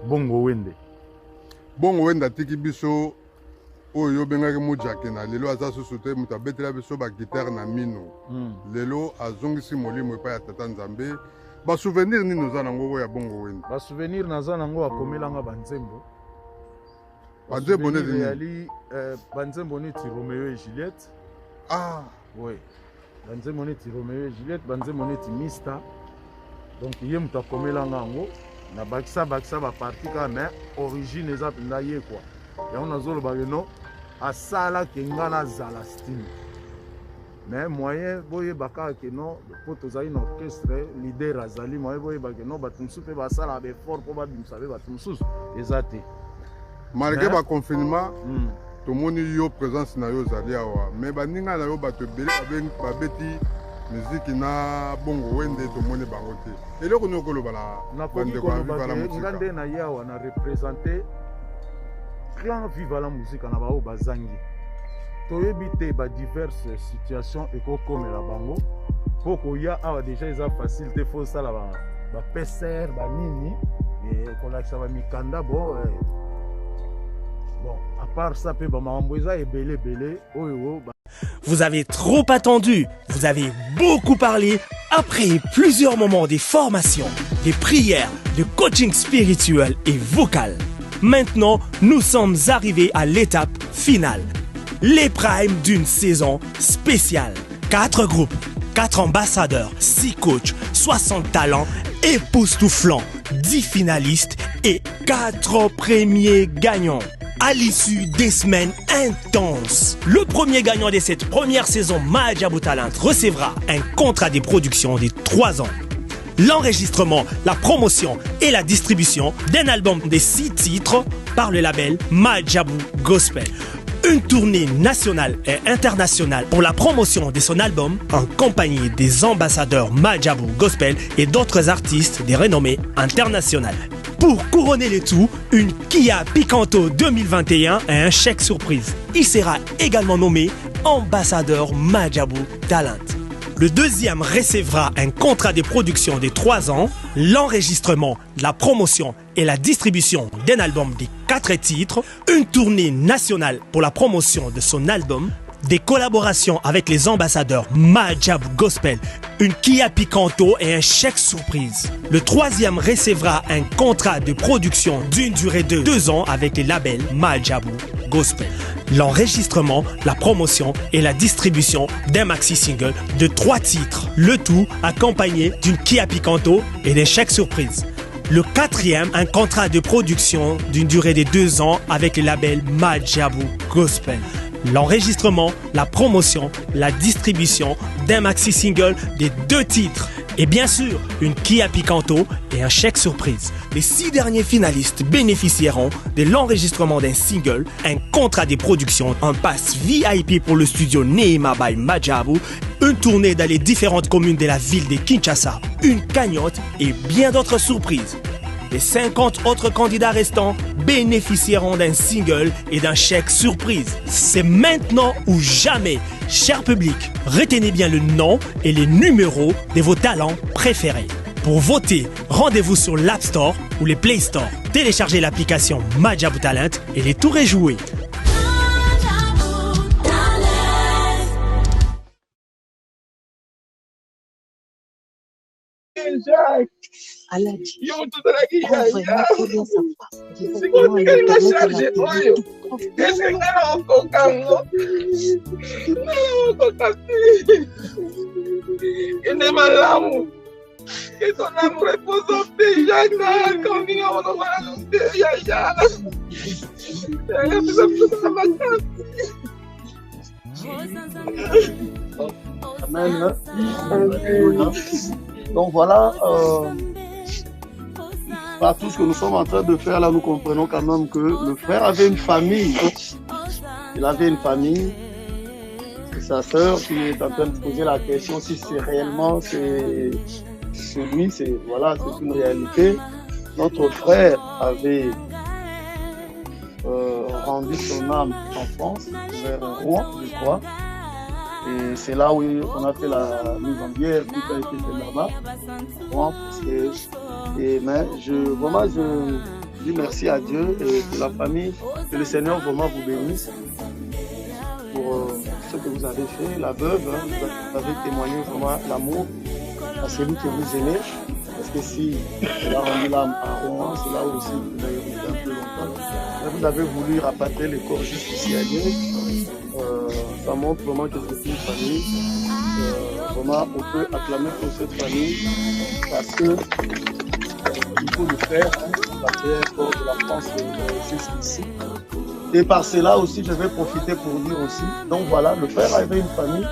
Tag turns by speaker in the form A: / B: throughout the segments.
A: Bongo Wende.
B: Bongo Wende tiki biso oyo bengaki mujake na lelo aza sosote muta betela biso ba guitare na mino. Lelo azongisi molimo epa ya tata Nzambe. Ba souvenir ni nous nango ya Bongo Wende.
A: Ba souvenir naza nango akomelanga banzembo.
B: Banzembo ne dini.
A: Banzembo neti Roméo et Juliette.
B: Ah,
A: oui. Banzembo neti Roméo et Juliette, banzembo neti Mista. Donc yé muta akomelanga ngo na bakisa ba parti ka mais origine eza penda ye quoi. Ya on azolo ba no asala kenga na zala style. Mais moyen boye baka ke non poto za une orchestre leader azali moyen boye ba ke non batumsu pe ba sala be fort pour ba bimsa be batumsu ezate.
B: Malgré ba confinement, tout le monde yo présence na yo zali awa mais baninga na yo bato belé ba beti musique na Bongo Wende to mone bango te. Eloko no kolo bala
A: bande ko bala musique. Ngande na yawa na représenter clan viva la musique na ba o bazangi. Toyebi te ba diverses situations et ko comme la bango. Poko ya awa déjà eza facile te faut ça la ba PCR ba nini et ko la ça va mikanda bon bon à part ça pe ba mambo eza ebele belé oyo ba.
C: Vous avez trop attendu, vous avez beaucoup parlé. Après plusieurs moments de formation, de prières, de coaching spirituel et vocal, maintenant nous sommes arrivés à l'étape finale. Les primes d'une saison spéciale. 4 groupes, 4 ambassadeurs, 6 coachs, 60 talents époustouflants, 10 finalistes et 4 premiers gagnants. À l'issue des semaines intenses, le premier gagnant de cette première saison Madjabou Talent recevra un contrat de production de 3 ans. L'enregistrement, la promotion et la distribution d'un album de 6 titres par le label Madjabou Gospel. Une tournée nationale et internationale pour la promotion de son album en compagnie des ambassadeurs Madjabou Gospel et d'autres artistes de renommée internationale. Pour couronner le tout, une Kia Picanto 2021 et un chèque surprise. Il sera également nommé ambassadeur Madjabou Talent. Le deuxième recevra un contrat de production de 3 ans, l'enregistrement, la promotion et la distribution d'un album de 4 titres, une tournée nationale pour la promotion de son album, des collaborations avec les ambassadeurs Madjabou Gospel, une Kia Picanto et un chèque surprise. Le troisième recevra un contrat de production d'une durée de 2 ans avec les labels Madjabou Gospel. L'enregistrement, la promotion et la distribution d'un maxi single de 3 titres. Le tout accompagné d'une Kia Picanto et d'un chèque surprise. Le quatrième, un contrat de production d'une durée de 2 ans avec les labels Madjabou Gospel. L'enregistrement, la promotion, la distribution d'un maxi single de 2 titres. Et bien sûr, une Kia Picanto et un chèque surprise. Les 6 derniers finalistes bénéficieront de l'enregistrement d'un single, un contrat de production, un pass VIP pour le studio Neema by Madjabou, une tournée dans les différentes communes de la ville de Kinshasa, une cagnotte et bien d'autres surprises. Les 50 autres candidats restants bénéficieront d'un single et d'un chèque surprise. C'est maintenant ou jamais. Cher public, retenez bien le nom et les numéros de vos talents préférés. Pour voter, rendez-vous sur l'App Store ou les Play Store. Téléchargez l'application Madjabou Talent et les tours est joué.
D: Aladji, prends vraiment trop bien sa face. Je veux vraiment lui permettre la télé.
E: Que ton amour repose en paix, Jacques, comme il y a un homme à la
F: Donc voilà, par tout ce que nous sommes en train de faire là, nous comprenons quand même que le frère avait une famille. Il avait une famille. C'est sa sœur qui est en train de poser la question si c'est réellement c'est lui, c'est voilà, c'est une réalité. Notre frère avait rendu son âme en France, vers Rouen, je crois. Et c'est là où on a fait la mise en bière, tout a été fait là-bas. Bon, mais Je dis merci à Dieu et pour la famille. Que le Seigneur vraiment vous bénisse pour ce que vous avez fait. La veuve, hein, vous avez témoigné vraiment l'amour à celui que vous aimez. Parce que si elle a rendu l'âme à Rouen, c'est là aussi que vous avez resté un peu longtemps. Mais vous avez voulu rapatrier le corps jusqu'ici à Dieu. Ça montre vraiment que c'est une famille. Vraiment, on peut acclamer pour cette famille parce que il faut le faire. Ça fait un corps de la France jusqu'ici. Et par cela aussi, je vais profiter pour dire aussi. Donc voilà, le frère avait une famille.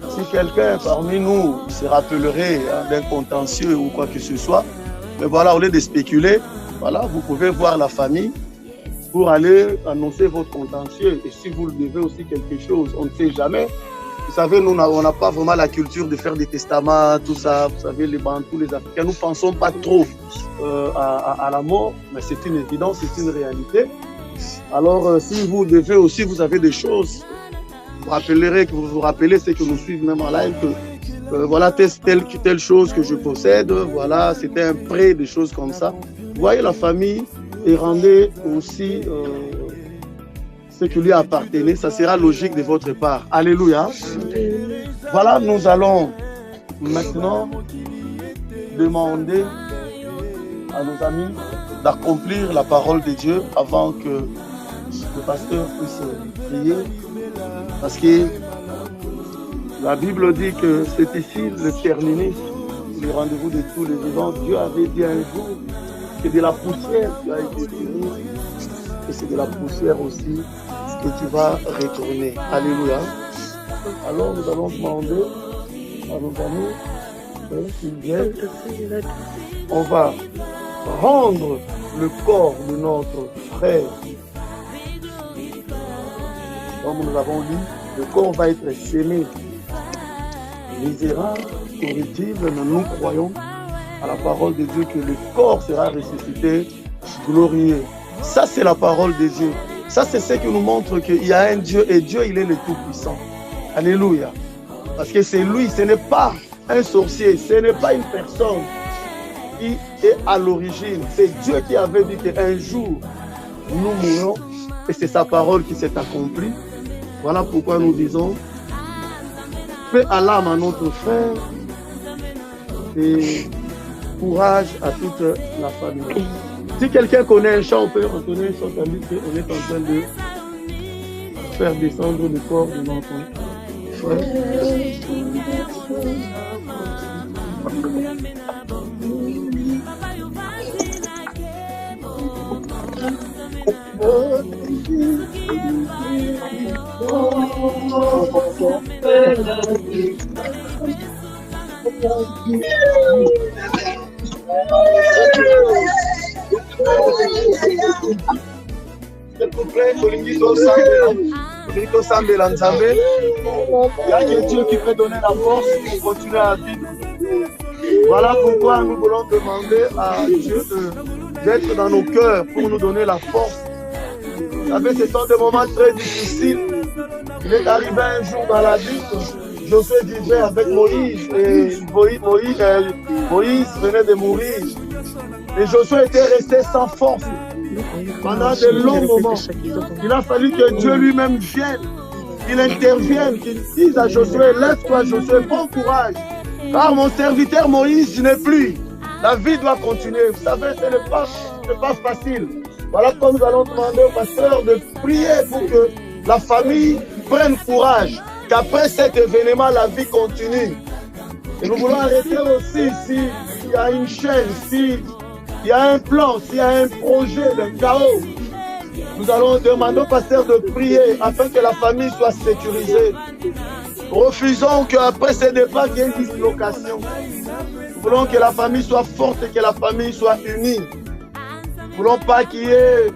F: Si quelqu'un parmi nous se rappellerait d'un contentieux ou quoi que ce soit, mais voilà, au lieu de spéculer, voilà, vous pouvez voir la famille pour aller annoncer votre contentieux. Et si vous le devez aussi quelque chose, on ne sait jamais. Vous savez, nous, on n'a pas vraiment la culture de faire des testaments, tout ça. Vous savez, les Bantous, les Africains, nous ne pensons pas trop à la mort, mais c'est une évidence, c'est une réalité. Alors, si vous devez aussi, vous avez des choses, vous rappellerez, que vous vous rappelez, c'est que nous suivons même en live, que voilà, telle chose que je possède, voilà, c'était un prêt, des choses comme ça. Vous voyez, la famille, et rendez aussi ce qui lui appartenait, ça sera logique de votre part. Alléluia. Voilà, nous allons maintenant demander à nos amis d'accomplir la parole de Dieu avant que le pasteur puisse prier. Parce que la Bible dit que c'est ici le terminus, le rendez-vous de tous les vivants. Dieu avait dit un jour que de la poussière tu as été fini, et c'est de la poussière aussi que tu vas retourner. Alléluia. Alors nous allons demander à nos amis qu'ils viennent. On va rendre le corps de notre frère. Comme nous l'avons dit, le corps va être sémé misérable, corruptible, mais nous croyons à la parole de Dieu que le corps sera ressuscité glorieux. Ça, c'est la parole de Dieu. Ça, c'est ce qui nous montre qu'il y a un Dieu et Dieu, il est le Tout-Puissant. Alléluia. Parce que c'est lui, ce n'est pas un sorcier, ce n'est pas une personne qui est à l'origine. C'est Dieu qui avait dit qu'un jour, nous mourrons et c'est sa parole qui s'est accomplie. Voilà pourquoi nous disons paix à l'âme à notre frère et courage à toute la famille. Si quelqu'un connaît un chant, on peut retenir un chant tandis qu'on est en train de faire descendre le corps de notre frère. S'il vous plaît, il y a que Dieu qui peut donner la force pour continuer à vivre. Voilà pourquoi nous voulons demander à Dieu d'être dans nos cœurs pour nous donner la force. Vous savez, ce sont des moments très difficiles. Il est arrivé un jour dans la vie, Josué vivait avec Moïse et Moïse venait de mourir. Et Josué était resté sans force pendant de longs moments. Il a fallu que Dieu lui-même vienne, qu'il intervienne, qu'il dise à Josué, lève-toi Josué, bon courage. Car mon serviteur Moïse n'est plus. La vie doit continuer. Vous savez, ce n'est pas facile. Voilà pourquoi nous allons demander au pasteur de prier pour que la famille prenne courage. Qu'après cet événement, la vie continue. Et nous voulons arrêter aussi s'il y a une chaîne, s'il y a un plan, s'il y a un projet de chaos. Nous allons demander au pasteur de prier afin que la famille soit sécurisée. Refusons qu'après ce départ, il y ait une dislocation. Nous voulons que la famille soit forte et que la famille soit unie. Nous ne voulons pas qu'il y ait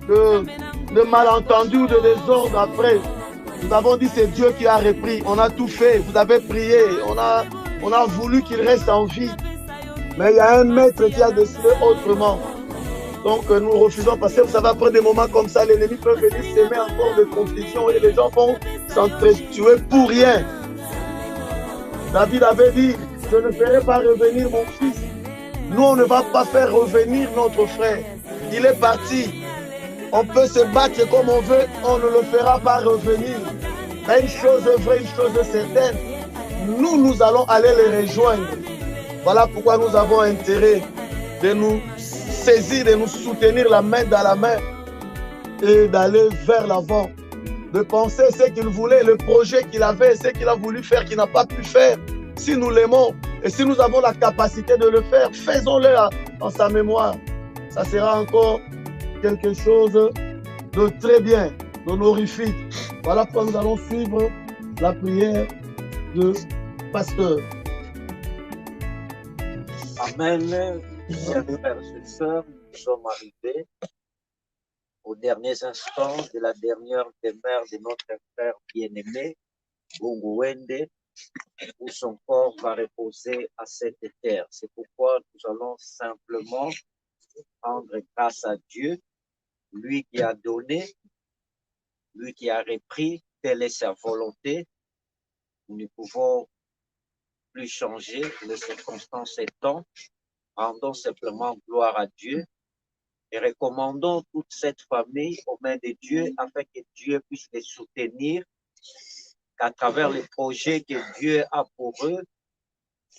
F: de malentendus ou de désordre après. Nous avons dit c'est Dieu qui a repris. On a tout fait. Vous avez prié. On a voulu qu'il reste en vie. Mais il y a un maître qui a décidé autrement. Donc nous refusons parce que vous savez, après des moments comme ça, l'ennemi peut venir s'aimer encore de confusion et les gens vont s'entretuer pour rien. David avait dit, je ne ferai pas revenir mon fils. Nous, on ne va pas faire revenir notre frère. il est parti. On peut se battre comme on veut, on ne le fera pas revenir. Mais une chose vraie, une chose certaine, nous allons aller les rejoindre. Voilà pourquoi nous avons intérêt de nous saisir, de nous soutenir la main dans la main et d'aller vers l'avant, de penser ce qu'il voulait, le projet qu'il avait, ce qu'il a voulu faire, qu'il n'a pas pu faire. Si nous l'aimons et si nous avons la capacité de le faire, faisons-le en sa mémoire. Ça sera encore quelque chose de très bien, d'honorifique. Voilà pourquoi nous allons suivre la prière de pasteur.
G: Amen. Chers frères et sœurs, nous sommes arrivés aux derniers instants de la dernière demeure de notre frère bien-aimé, Bongo Wende, où son corps va reposer à cette terre. C'est pourquoi nous allons simplement rendre grâce à Dieu, lui qui a donné, lui qui a repris, telle est sa volonté. Nous ne pouvons plus changer les circonstances étant. Rendons simplement gloire à Dieu et recommandons toute cette famille aux mains de Dieu afin que Dieu puisse les soutenir, qu'à travers les projets que Dieu a pour eux,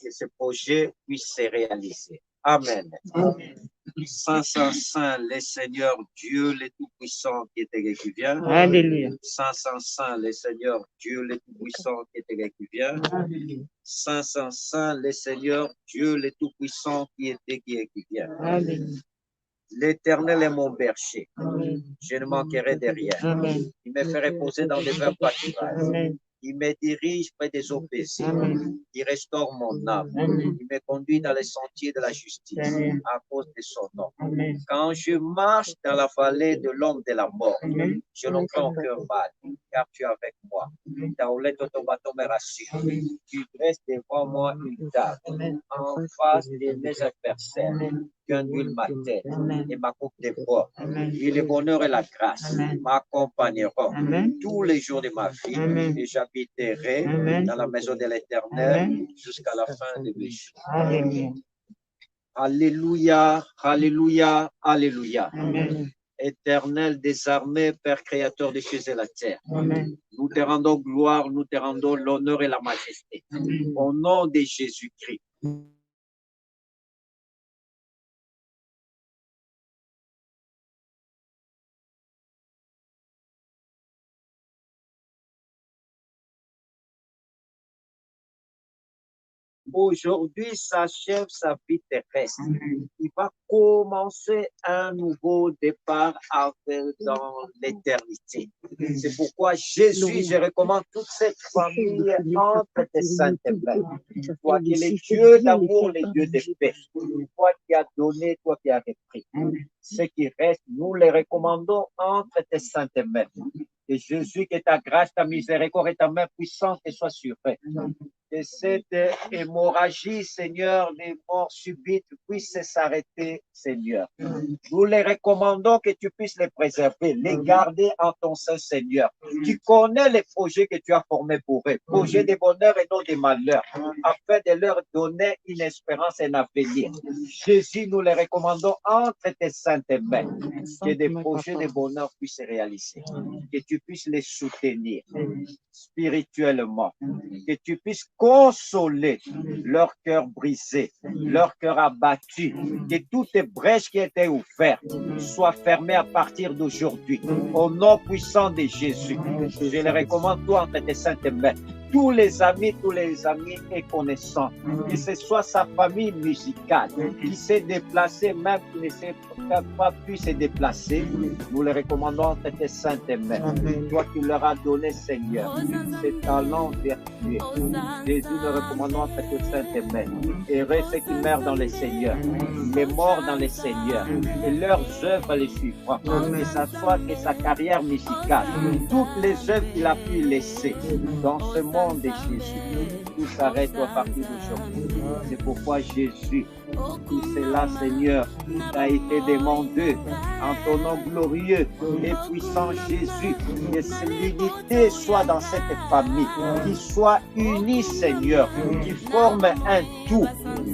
G: que ce projet puisse se réaliser. Amen. Saint, Saint, Saint, le Seigneur Dieu, le Tout-Puissant qui est et qui vient.
D: Alléluia.
G: Saint, Saint, Saint, le Seigneur Dieu, le Tout-Puissant qui est et qui vient. Saint, Saint, Saint, le Seigneur Dieu, le Tout-Puissant qui est et qui vient.
D: Alléluia.
G: L'Éternel est mon berger.
D: Amen.
G: Je ne manquerai de rien.
D: Amen.
G: Il me fait reposer dans des verts pâturages.
D: Amen.
G: Il me dirige près des eaux paisibles.
D: Amen.
G: Il restaure mon âme.
D: Amen.
G: Il me conduit dans les sentiers de la justice
D: Amen.
G: à cause de son nom.
D: Amen.
G: Quand je marche dans la vallée de l'ombre de la mort,
D: Amen.
G: je ne crains aucun mal, car tu es avec moi. Ta houlette de ton bâton me rassure. Tu dresses devant moi une table en face de mes adversaires. Tu annules ma tête et ma coupe de bois. Et le bonheur et la grâce m'accompagneront tous les jours de ma vie. Et j'habiterai dans la maison de l'Éternel jusqu'à la fin de mes jours.
D: Alléluia.
G: Alléluia, alléluia, alléluia.
D: Amen.
G: Éternel des armées, Père créateur des cieux et la terre.
D: Amen.
G: Nous te rendons gloire, nous te rendons l'honneur et la majesté. Au nom de Jésus-Christ. Aujourd'hui s'achève sa vie terrestre. Il va commencer un nouveau départ dans l'éternité. C'est pourquoi Jésus, je recommande toute cette famille entre tes saintes mains. Toi qui es le Dieu d'amour, le Dieu de paix. Toi qui as donné, toi qui as repris. Ce qui reste, nous les recommandons entre tes saintes mains. Et Jésus, que ta grâce, ta miséricorde et ta main puissante soient sur eux. Que cette hémorragie, Seigneur, des morts subites puisse s'arrêter, Seigneur. Nous les recommandons que tu puisses les préserver, les garder en ton sein, Seigneur. Tu connais les projets que tu as formés pour eux, projets de bonheur et non de malheur, afin de leur donner une espérance et un avenir. Jésus, nous les recommandons entre tes saintes mains, que des projets de bonheur puissent se réaliser, que tu puisses les soutenir spirituellement, que tu puisses consoler leur cœur brisé, leur cœur abattu, que toutes les brèches qui étaient ouvertes soient fermées à partir d'aujourd'hui. Au nom puissant de Jésus, je les recommande toi entre tes saintes mains. Tous les amis et connaissants, que ce soit sa famille musicale, qui s'est déplacée, même qui ne s'est pas pu se déplacer, nous les recommandons entre tes saintes mains. Toi qui leur as donné, Seigneur, ces talents vertueux. Jésus, nous recommandons entre tes saintes mains. Heureux ceux qui meurent dans le Seigneur, les morts dans le Seigneur, et leurs œuvres les suivront. Que ça soit que sa carrière musicale, toutes les œuvres qu'il a pu laisser dans ce monde nom de Jésus, tout s'arrête à partir d'aujourd'hui. C'est pourquoi Jésus, tout cela, Seigneur, a été demandé en ton nom glorieux et puissant Jésus, que l'unité soit dans cette famille, qu'ils soient unis, Seigneur, qu'ils forment un tout.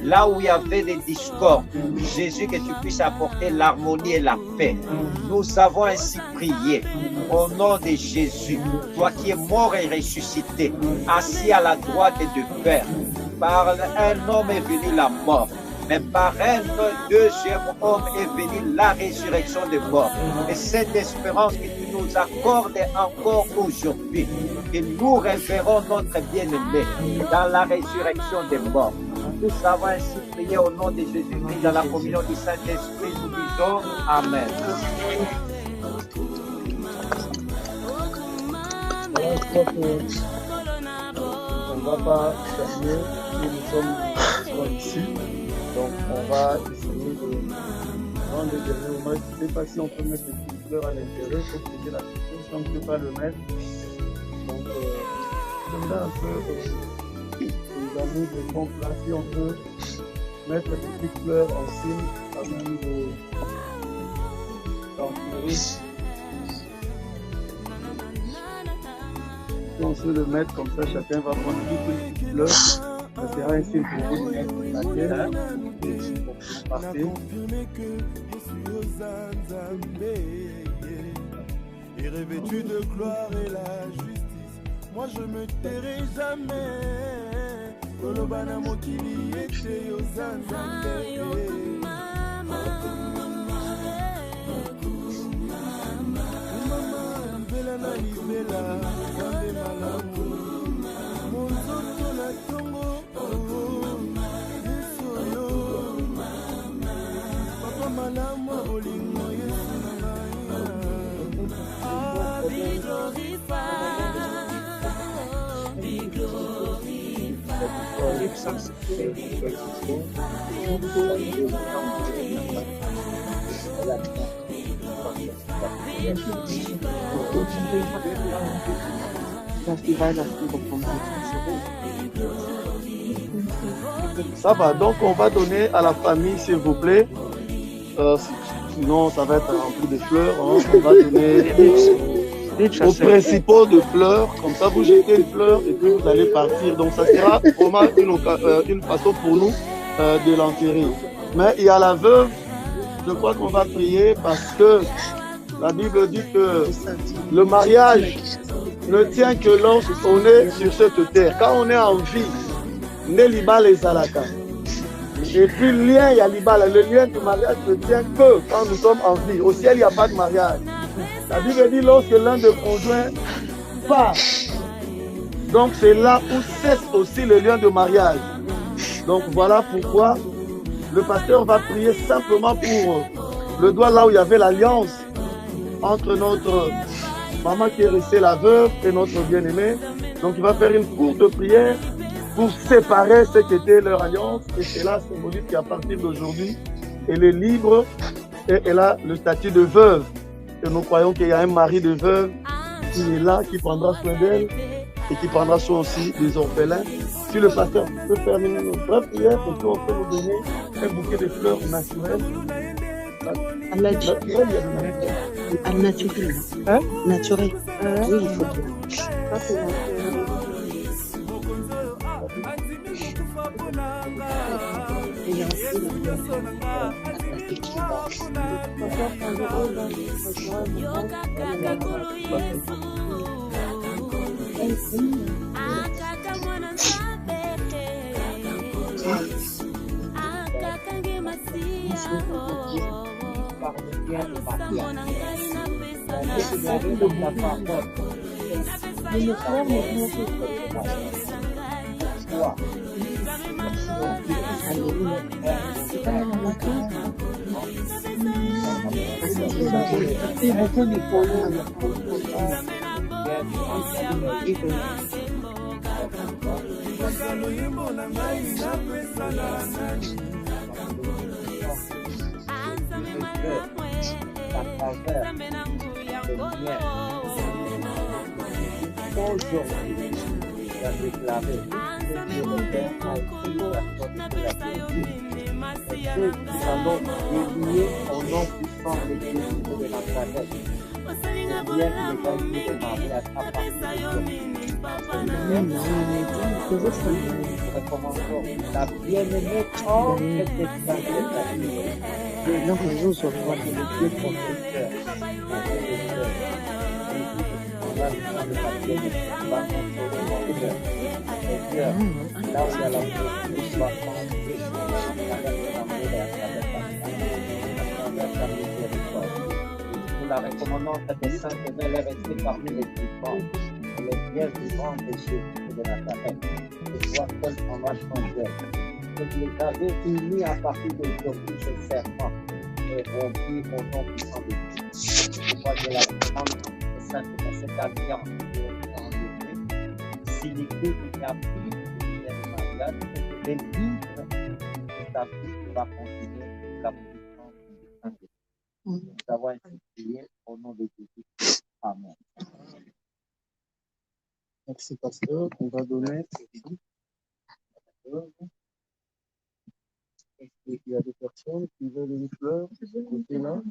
G: Là où il y avait des discordes, Jésus, que tu puisses apporter l'harmonie et la paix. Nous avons ainsi prié au nom de Jésus, toi qui es mort et ressuscité, assis à la droite du Père. Par un homme est venue la mort, mais par un deuxième homme est venue la résurrection des morts. Et cette espérance que tu nous accordes encore aujourd'hui, que nous révérons notre bien-aimé dans la résurrection des morts. Nous avons ainsi prié au nom de Jésus-Christ dans la communion du Saint-Esprit. Nous disons Amen.
F: On ne va pas chercher que nous sommes ici. Donc on va essayer de prendre le dernier moment. Je ne sais pas si on peut mettre le petit fleur à l'intérieur pour poser la question. Si on ne peut pas le mettre. Donc j'aimerais un peu les amis de mon place, si on peut mettre les petites fleurs en signe avant de d'enterrer. Si on peut le mettre comme ça, chacun va prendre une petite fleur. Ça sera un signe pour vous de mettre la terre pour partir.
H: Et revêtu de gloire et la justice, moi je me tairai jamais. Kolobana mokili ete yozanzambe. Libela na libela, kande malamu. Monzoto na tongo, yesoyo. Papa malamu abolingo yesu na ngai. Ah, be glorified, be glorified.
F: Ça va, donc on va donner à la famille, s'il vous plaît. Sinon, ça va être rempli de fleurs. Hein. On va donner aux principaux de fleurs. Comme ça, vous jetez une fleur et puis vous allez partir. Donc, ça sera vraiment une façon pour nous de l'enterrer. Mais il y a la veuve. Je crois qu'on va prier parce que la Bible dit que le mariage ne tient que lorsqu'on est sur cette terre. Quand on est en vie, ne libale les alaka. Et puis le lien, il y a libala. Le lien du mariage ne tient que quand nous sommes en vie. Au ciel, il n'y a pas de mariage. La Bible dit lorsque l'un des conjoints part. Donc c'est là où cesse aussi le lien de mariage. Donc voilà pourquoi le pasteur va prier simplement pour le doigt là où il y avait l'alliance entre notre maman qui est restée la veuve et notre bien-aimé. Donc il va faire une courte prière pour séparer ce qu'était leur alliance. Et c'est là symbolique qu'à partir d'aujourd'hui, elle est libre et elle a le statut de veuve. Et nous croyons qu'il y a un mari de veuve qui est là, qui prendra soin d'elle et qui prendra soin aussi des orphelins. Si le pasteur peut faire une brève prière, on peut nous donner un bouquet de fleurs naturelles.
D: Naturel.
F: Hein?
D: Naturel. Oui, il faut bien. Ça, c'est
G: a déclaré que Dieu le Père a écrit la sorte de la Bible. Ceux qui allons délier au nom puissant de Jésus de Nazareth. Bien que les gars qui demandent à partir de recommandons la bien-aimée entre des saints de la vie. Dieu nous offre le Dieu constructeur. Là où il y a la nous la recommandons à des saints de rester parmi les vivants, les bien vivants de Jésus de Nazareth, que soit seul en marche en Dieu. Que vous les avez unis à partir d'aujourd'hui, ce serment, et rompus au nom puissant de Dieu. Pourquoi je la recommande aux saints de cette alliance en Dieu, signifie qu'il n'y a plus de mariage, et que les livres de ta vie va continuer la puissance du Saint-Esprit. Nous avons ainsi prié au nom de Jésus. Amen.
F: Merci, pasteur. On va donner. Est-ce qu'il y a des personnes qui veulent une fleur de ce côté-là?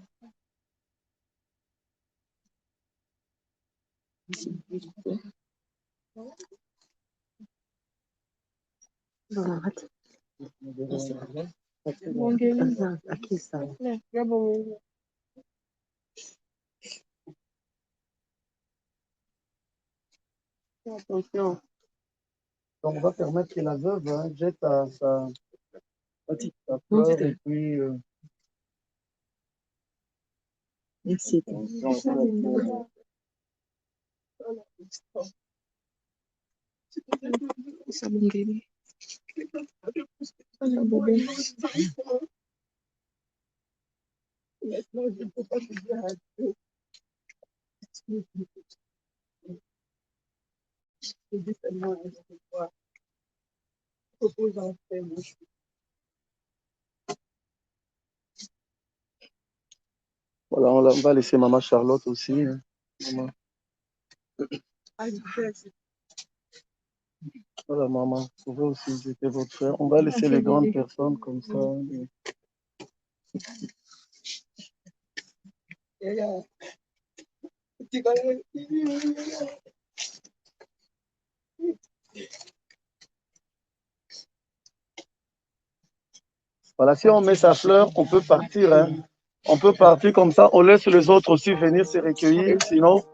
F: Attention. Donc, on va permettre que la veuve jette sa fleur et puis. Merci. Voilà, on va laisser Maman Charlotte aussi. Hein. Maman. Voilà, Maman, vous pouvez aussi jeter votre frère. On va laisser les grandes personnes comme ça. Voilà, si on met sa fleur, on peut partir. Hein. On peut partir comme ça. On laisse les autres aussi venir se recueillir. Sinon,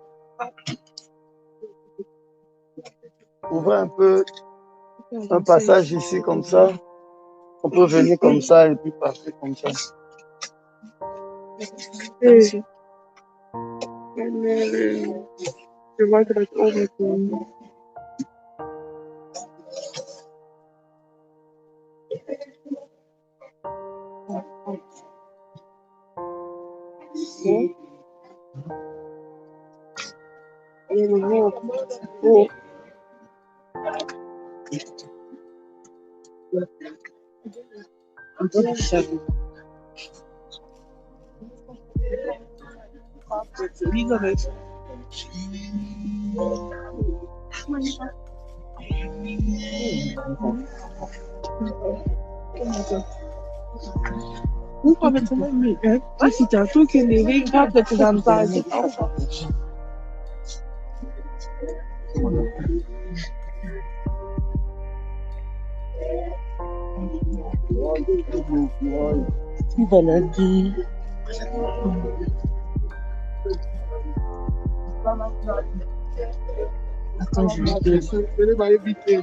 F: ouvrez un peu un passage ici comme ça. On peut venir comme ça et puis partir comme ça. Je vois que attends, je vais éviter.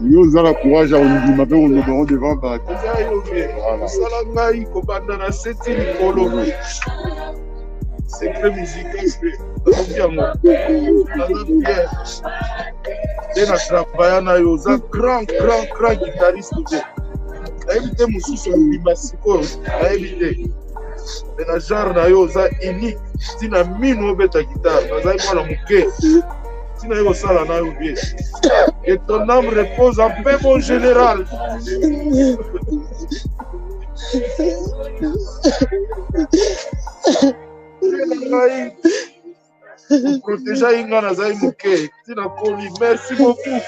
B: Yo zala courage on dit ma on devant devant ba.
E: Sala ngai ko banda na seti likolo. Secret musical de na travailler na yo za grand guitariste. Aibite mususu libasiko aibite. De na genre na yo za unique tina mino beta guitare bazai mwana muke. Tina yo sala na yo bien. Que ton âme repose en paix, mon général. ngai protéger inga nazali moke tina koli. Merci beaucoup.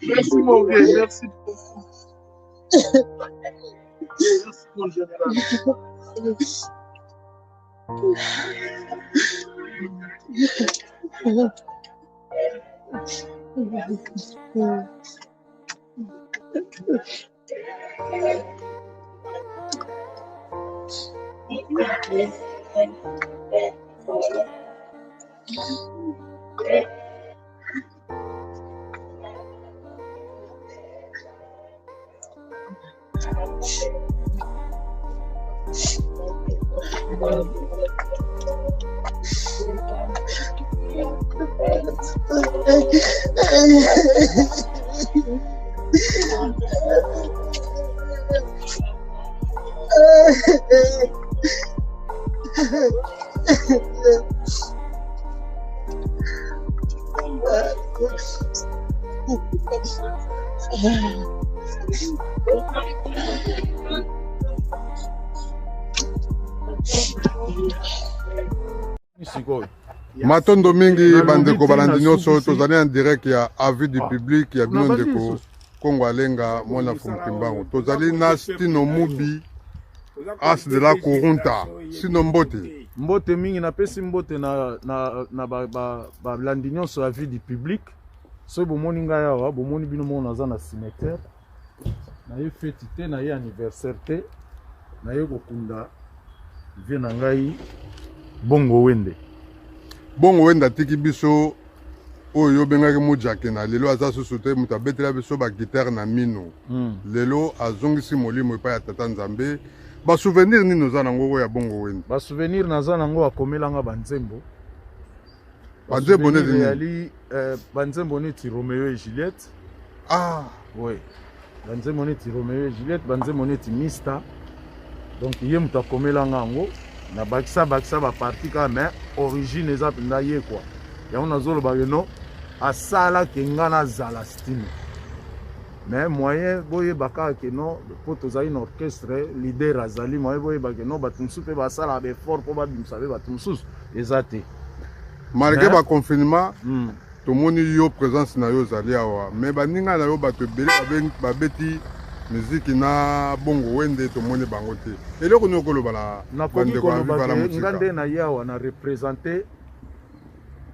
E: Merci mon gars, merci beaucoup. Merci mon général.
B: Matondo mingi bandeko balandi nyonso tozali en direct ya avis du public ya bino ndeko Kongo Alenga mwana Fumukimbangu. Tozali na Stino Mubi as de la Kurunta. Sino mbote.
A: Mbote mingi napesi mbote na balandi nyonso ya avis du public. So bomoni ngai awa bomoni bino mona naza na cimetière. Na ye fête te na ye anniversaire te. Na ye kokunda vie na ngai Bongo Wende.
B: Bongo Wende atiki biso oyo bengaki mujake na lelo aza susu te mutu abetela biso ba guitare na mino. Lelo azongisi molimo epai ya tata Nzambe. Ba souvenir nini oza nango oyo ya Bongo Wende?
A: Ba souvenir naza nango akomelanga banzembo.
B: Banzembo nini?
A: Ali banzembo neti Roméo et Juliette.
B: Ah,
A: oui. Banzembo neti Roméo et Juliette, banzembo neti Mista. Donc ye mutu akomelanga yango. Na bakisa ba parti ka mais origine eza penda ye quoi. Yango nazolo bageno asala kenga na zala style. Mais moyen boye baka ke no po tozali na orchestre leader azali moyen boye bageno batumsu pe basala be fort po babimsa be batumsu ezate.
B: Malgré ba confinement, tomoni yo présence na yo zali awa, mais baninga na yo bato belé babeti musique na Bongo Wende tomoni bango te. Eloko ni okoloba na
A: bande ko viva la musique. Ngande na yawa na représenter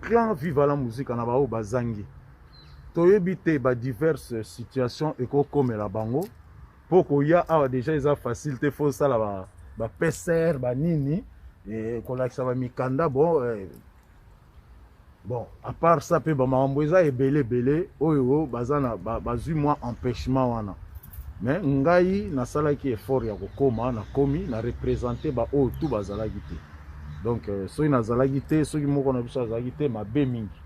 A: clan viva la musique na bao bazangi. Toyebi te ba diverses situations ekokomela bango. Poko ya awa déjà eza facile te faut ça la ba PCR ba nini et kolakisa ba mikanda bon bon à part ça pe ba mambo eza ebele oyo bazana bazui moi empêchement wana. Mais ngai nasalaki effort ya kokoma na komi na représenter ba o tout bazalaki te. Donc soki nazalaki te soki moko na biso azalaki te mabe mingi.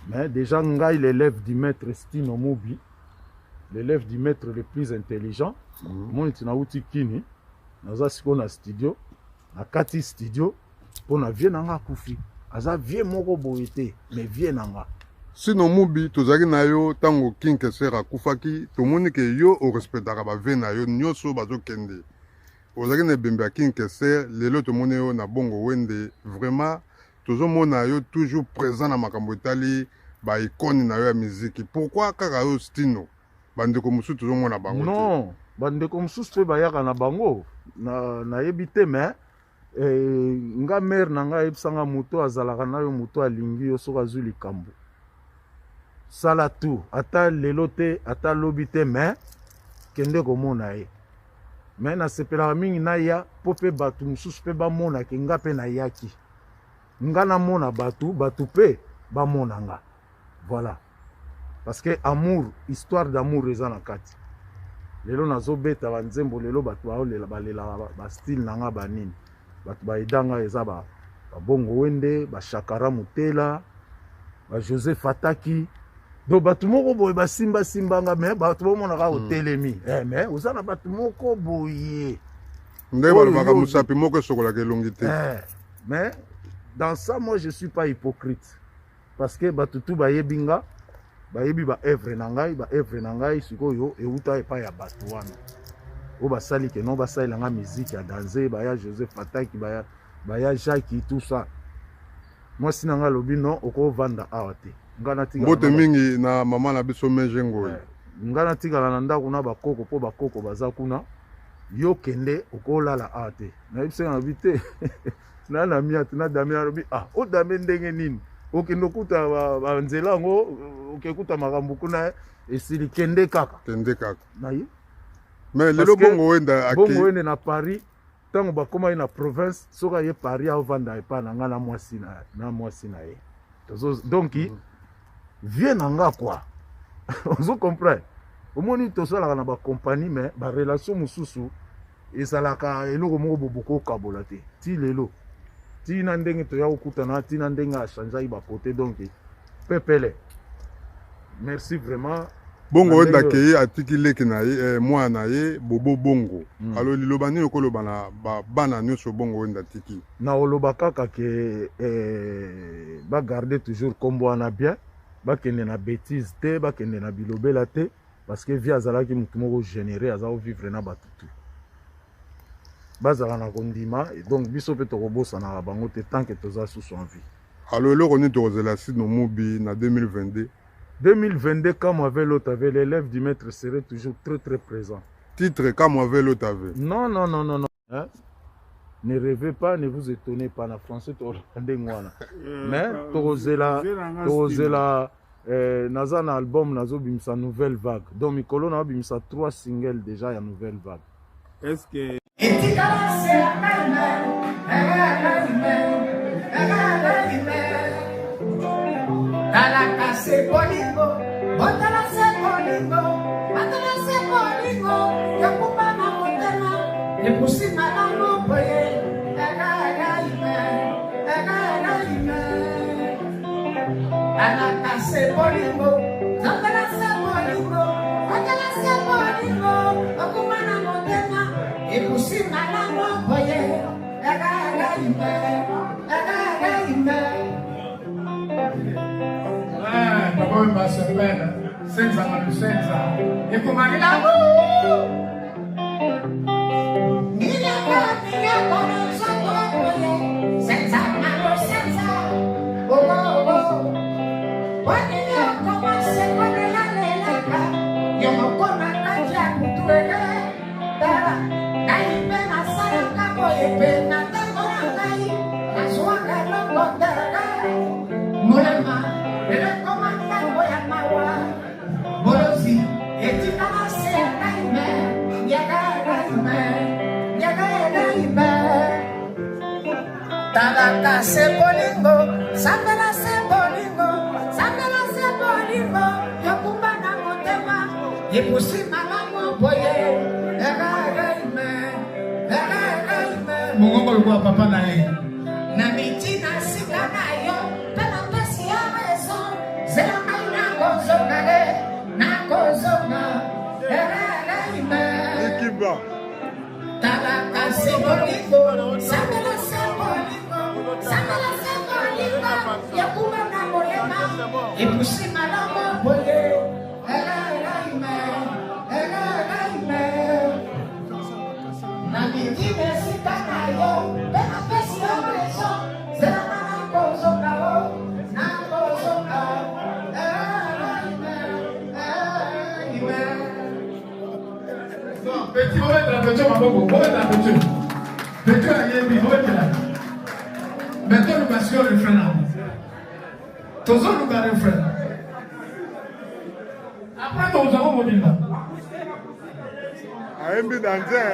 A: Mais déjà ngai l'élève du maître Stino Mubi, l'élève du maître le plus intelligent, mon itina uti kini naza siko na studio na kati studio pour na vie nanga kufi. Aza vie moko boyete mais vie nanga.
B: Sino Mubi tozaki na yo tango Kinkesera kufaki tomoni ke yo o respectaka ba ve na yo nyoso bazokende. Ozaki na bembe ya Kinkesera lelo tomoni yo na Bongo Wende vraiment tozomona yo toujours présent na makambo etali ba icône na yo ya musique. Pourquoi kaka yo Stino bandeko musu tozomona bango?
A: Non, bandeko musu pe bayaka na bango na yebite mais nga mère na nga yebisanga muto azalaka na yo muto alingi yo soka zuli kambo. Sala tout, ata lelo te, ata lobi te, mais kende komona ye. Mais na sepela mingi na ya, pope batu mususu pe ba mona ke nga pe na yaki. Nga na mona batu pe ba mona nga. Voilà. Parce que amour, histoire d'amour eza na kati. Lelo nazo beta banzembo lelo batu balela ba style nanga ba nini. Batu ba idanga eza ba Bongo Wende, ba Shakara Mutela, ba Joseph Fataki. Do batu moko boye ba simba nga mais batu bomona ka hotelemi. Mais uzana batu moko boye.
B: Ndeba baka musapi moko sokola ke longité.
A: Mais dans ça moi je suis pas hypocrite. Parce que batu tout ba yebinga, ba yebi ba œuvre na ngai sikoyo euta epa ya batu wana. O ba sali ke non ba sali nga musique ya danser ba ya Joseph Fataki ba ya baya Jacques tout ça moi sinanga lobi non oko vanda awate ngana tika
B: mbote mingi na mama na biso menjengo
A: ngana tika la nanda kuna bakoko po bakoko baza kuna yo kende oko lala awate na ibse na bite na na miati na damia lobi o dame ndenge nini okende kuta banzela ngo okekuta makambo kuna esili kende kaka na ye
B: mais lelo bongo wenda
A: aki bongo wende na Paris tango bakoma ye na province soka ye Paris avanda epa na nga na mwasi na ye donc vie na nga quoi ozo comprendre omoni tosalaka na bacompagnie mais barelation mosusu ezalaka eloko moko boboko okabola te ti lelo ti na ndenge toya kokutana ti na ndenge achangeaki bakote donc pepele merci vraiment
B: bongo wenda ke atiki leki na ye mwana na ye bobo bongo alo liloba nini okoloba na bana nyonso bongo wenda tiki
A: na oloba kaka ke bagarde toujours kombo wana bien bakende na bêtise te bakende na bilobela te parce que vie azalaki motu moko généré aza ovivre na bato tu bazala na kondima donc biso mpe tokobosanaka bango te tant que toza susu en vie
B: alo eloko nini tokozela sino mobi na 2022
A: 2022, quand moi avec l'autre avait l'élève du maître serait toujours très présent.
B: Titre, quand moi avec l'autre avait.
A: Non. Hein? Ne rêvez pas, ne vous étonnez pas. En français, tu mais Torozela, Naza un album, Nazo bimsa nouvelle vague. Donc, Mikolo na bimsa 3 singles déjà, il y a nouvelle vague.
H: Est-ce que.
I: Talakase bolingo, botalase bolingo, batalase bolingo, yakuba na motema, epusi malango boye, ime. Talakase bolingo, botalase bolingo, batalase bolingo, yakuba na motema, epusi malango boye, ime. Papa ma semaine, senza e come l'amour. Senza mano, senza quando io commence con la lega, io non conosco già cultura. Dai pena sarà poi pena dai, la sua cara lontana. Molema, e comanda voi a mawa. Morosi, e ti dà sempre Talaka sebolingo, sambela sebolingo, yakumba na motema, yepusi malango boye, Mungu alikuwa papa na yeye. Na mitina sika nayo, pena pesi ya rezo, zela na kozonga,
B: Ekiba.
I: Talaka sebolingo, sambela yakumba na molema, epusi malango boye, na mitine sika nayo, pena pesi ya rezo, zela na kozonga. Petit moment de la peinture, ma beaucoup, moment de la peinture. Peinture à Yébi, moment de la. Maintenant, nous passons le refrain là. Tous nous gardons le refrain. Après, nous avons mobile là.
B: À Yébi danger.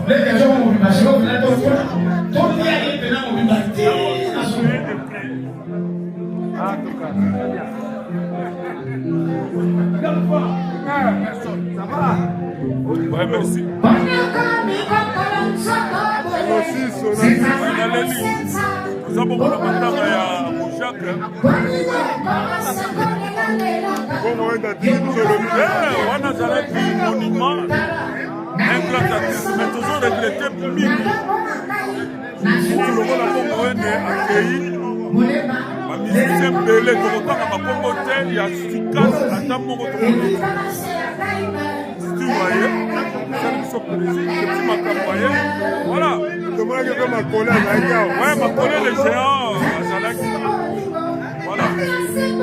I: Les gens ont vu ma chose, là, tout le monde est maintenant au Bimba.
A: Ah, en tout cas, très bien.
J: Ouais, merci. Nous avons beaucoup de on a monument, un grand artiste, mais toujours regretté pour lui. Tout le monde a accueilli. Ma musicien Belé, il y a Stikas, Adam Moro. Tu voyais, voilà.
B: Comment est-ce que ma collègue
J: ouais, ma collègue les géants, voilà.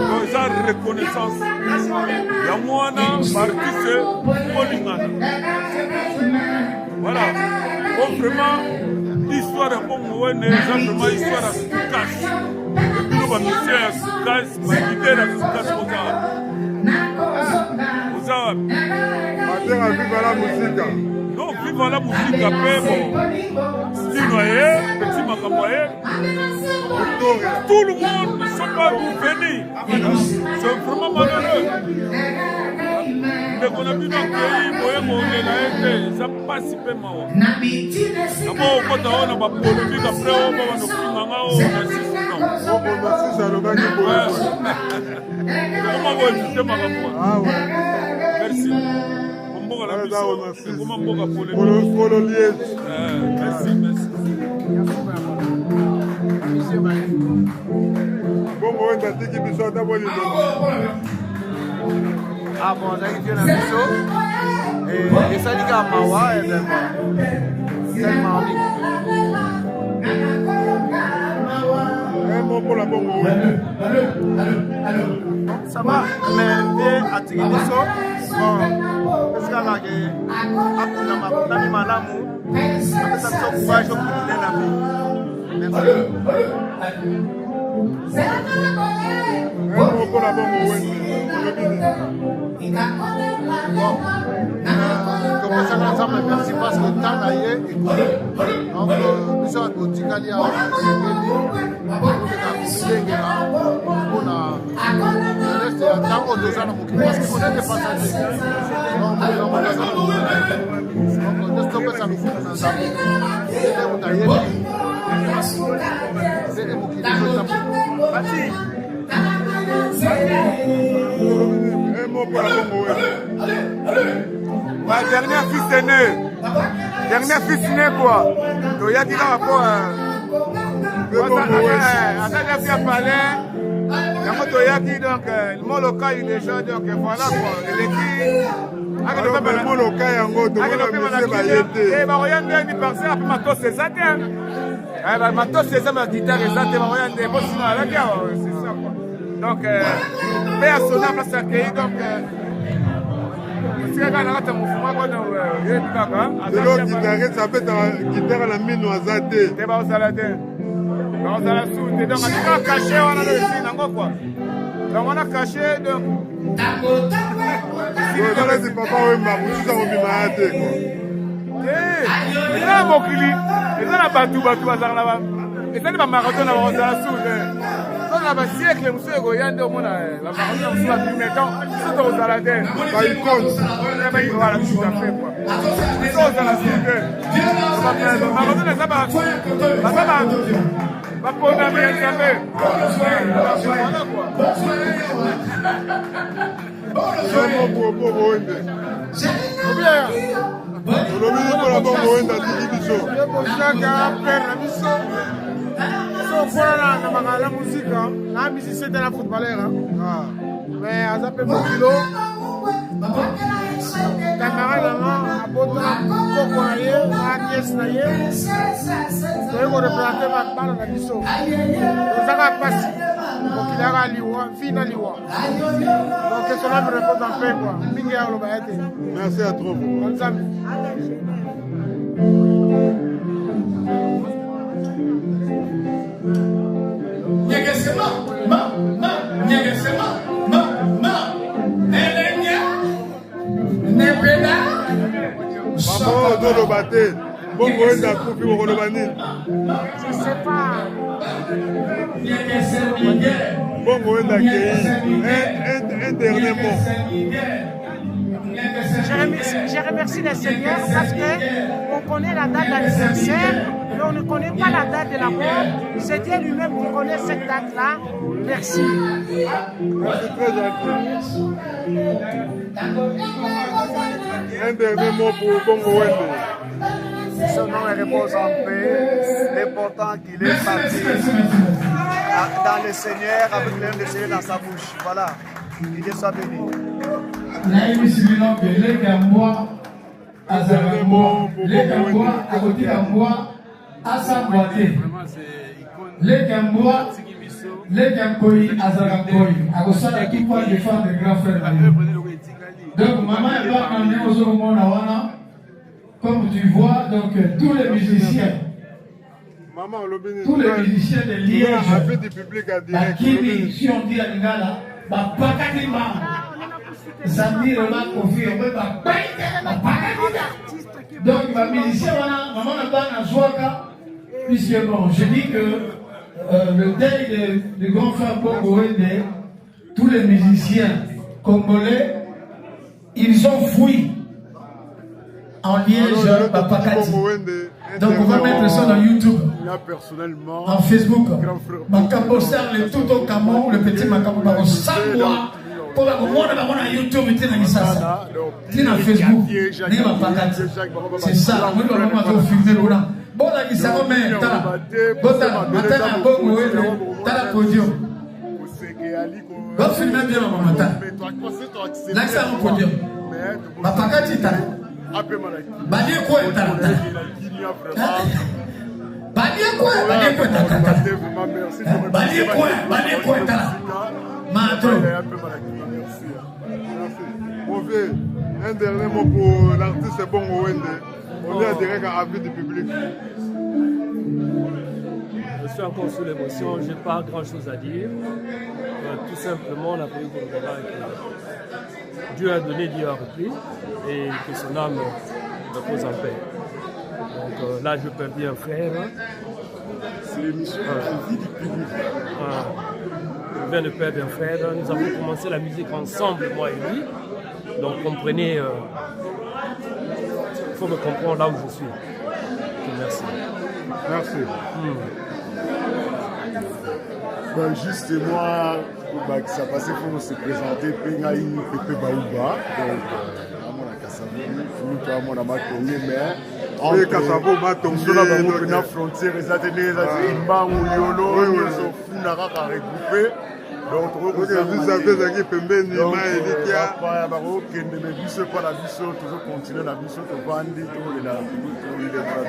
J: Donc, ça reconnaissance. Il y a moi, artiste, Molingana. Voilà. Donc, vraiment, l'histoire de Pomouane, exactement, l'histoire de Stikas. Nous, ma mission à Stikas, ma idée de Stikas,
B: viva la musique.
J: Non, viva la musique, après, bon. Style noyé, petit macamoyé. Tout le monde ne sont pas venus. C'est vraiment malheureux. Dès qu'on a vu dans le pays, ça passe pas mal. D'abord, quand on a une polémique, après, on va nous faire un merci. Merci, merci.
K: Ah bon, j'ai dit un biseau. Et ça dit qu'à Mawa, et bien tellement ça va, mais bien attirer les sauts. Bon, parce que là, on a mis ma lame, ça me courage au bout de la vie. Merci parce que le temps d'ailleurs est couru. Donc, nous sommes au Tigali à
B: ma dernière fils aîné. Dernière fils aîné quoi. Donc il y a qui va rapport à ça j'ai fait parler. Donc le mot local il est déjà donc voilà quoi. Le mot local yango to ba oyande ni parce après matos c'est ça bien. Matos c'est ça ma guitare c'est ça ma oyande bon sinon la bien c'est ça quoi. Donc personne n'a pas accueilli donc guitare ça peut être guitare la mine oisate te ba osala te ba osala soute donc on a caché on a le signe nango quoi donc on a caché donc c'est papa oui ma tout ça on bima te quoi eh là mokili et là batu bazala là et ça ba marathon na osala soute on a un siècle, monsieur Goyande, on a la marathon sur la primaire, c'est aux Aladins. Voilà, tout à fait. C'est aux Aladins. Marathon, ça va. Va pour la bien savoir. La musique, la musique c'est de la footballeur. Mais à ça peut pas kilo. Camarade à botre, cocoyer, à caisse naïe. C'est pour représenter ma balle dans l'issue. Ça va passer. Donc il y a liwa, final liwa. Donc cela me répond en fait quoi. Merci à trop. Bonne samedi.
I: Je sais pas.
B: Bongo un dernier mot.
L: Je remercie le Seigneur parce qu'on connaît la date d'anniversaire, mais on ne connaît pas la date de la mort. C'est Dieu lui-même qui connaît cette date-là. Merci.
B: Merci, très gentil. Un dernier mot pour Bongo Wende.
K: Son nom repose en paix. L'important qu'il est parti dans le Seigneur avec l'œuvre de Seigneur dans sa bouche. Voilà. Que Dieu soit béni.
M: Donc maman est pas amenée aux hommes. Comme tu vois, donc tous les musiciens, de Liège, Bakini, si on dit à Lingala, Bakakatima, Samir m'a confié, donc ma musicien, maman n'a pas un Zouaka, puisque bon, je dis que le deuil du grand frère Bongo Wende, tous les musiciens congolais, ils ont fui en Liège, Papakati. Donc on va mettre ça dans YouTube, en Facebook. Makambo Sar, le tout au Camon, le petit Makambo Sangwa. Pour la monde à YouTube, tu es dans Facebook, c'est ça. Moi, je vais vous filmer là. Bon, là, il s'est remis. Matin, bon, t'as la podium. Va filmer bien, maman, matin. Là, c'est un podium. Papakati, t'as. Badia quoi
B: un dernier mot pour l'artiste Bongo Wende. On est direct à l'avis du public.
N: Je suis encore sous l'émotion, je n'ai pas grand chose à dire. Tout simplement, la prière pour le Dieu a donné, Dieu a repris, et que son âme repose en paix. Donc là, je perdis un frère. C'est l'émission La vie du public. Je viens de perdre un frère. Nous avons commencé la musique ensemble, moi et lui. Donc comprenez, il faut me comprendre là où je suis. Merci.
B: Merci.
O: Ben, juste moi, ça passait pour se présenter, Pengaï, Pepe Baouba, donc à mon amatongue, mais entre la frontière, les ateliers, les imba ou yolo, ils sont fous, n'a pas regroupé. Donc, vous savez, vous avez pembeni, ma elikia. Mais biso pas la biso, toujours continuer la biso, to vandi, to la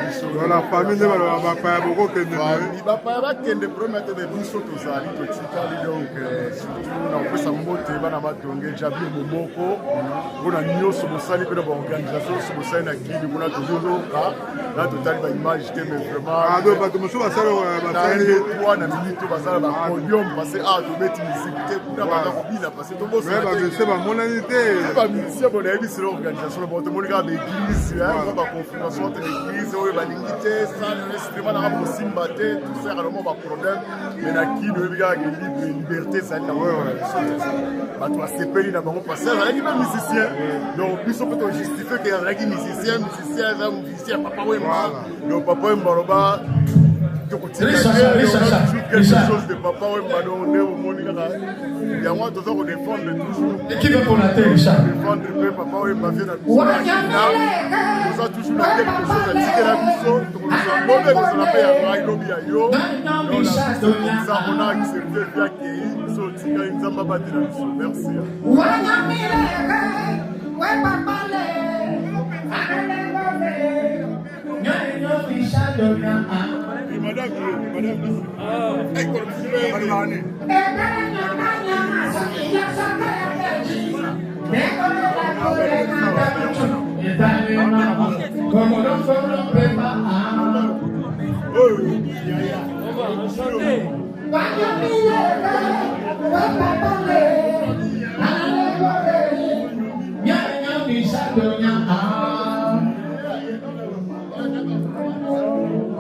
O: biso.
B: La famille ne va pas beaucoup que nous.
O: Il va pas kende promettre de biso to zali to tikali donc surtout na pesa mbote bana batonge jabi momoko. Bona nyoso mosali pe na organisation so mosali na kili bona toujours ka là total ba image que mais vraiment.
B: Ah donc ba to moso ba sala ba sala
O: toi na minute ba sala ba podium passer à to mettre musique pour ba kobila passer to boss.
B: Mais ba c'est ba monanité.
O: Ba musicien bon et c'est l'organisation bon to monika ba église hein ba configuration entre l'église et ba lingité ça l'instrument na ba simba te tout ça vraiment ba problème mais na qui le gars libre liberté ça na ba toi sepeli na bango passer là qui ba musicien donc puis on peut justifier que là qui musicien papa Wemba donc papa Wemba roba quelque chose de papa Wemba donc on est au monde là il y a moi toujours on défend toujours
M: qui veut pour la terre Richard
O: défendre papa Wemba vient dans nous a toujours quelque chose à dire la biso donc on a mauvais on a pas à lobby à yo donc ça on a accepté bien qu'il so tika nzamba batela biso merci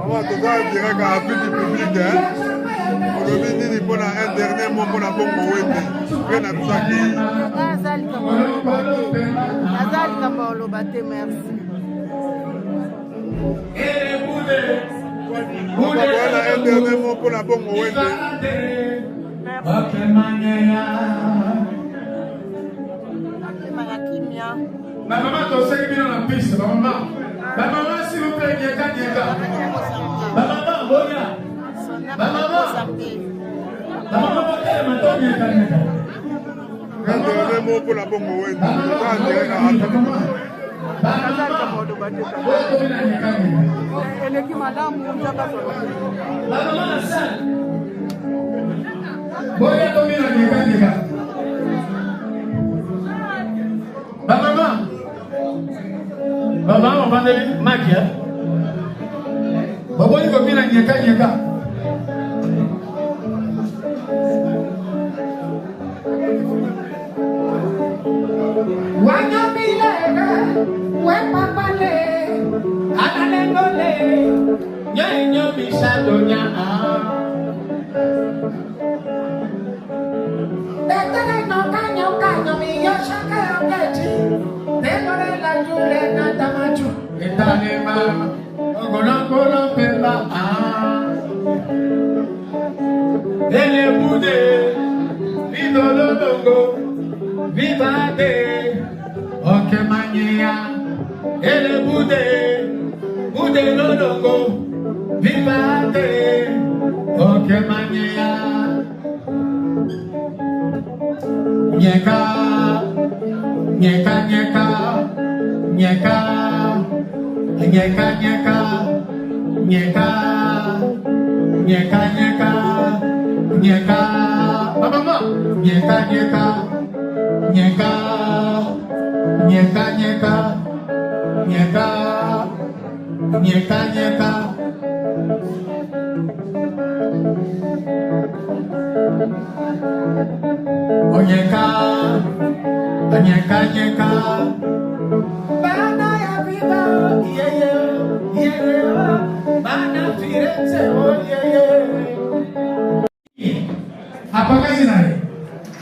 B: On va direct à l'appui du public. On va venir pour un dernier mot mot pour la bombe wende bien absaki
I: Azali Kambolo Bate, merci.
B: voilà un dernier mot pour la bombe wende
M: Ma maman t'enseigne bien dans la piste, ma maman. Ma maman, s'il vous plaît, Nieka. Ma maman, Boya. Ma maman. Ma maman, Nieka.
B: Un dernier mot pour la bombe wende.
M: Maman, on va aller maquiller. Maman, il va venir à Nieka.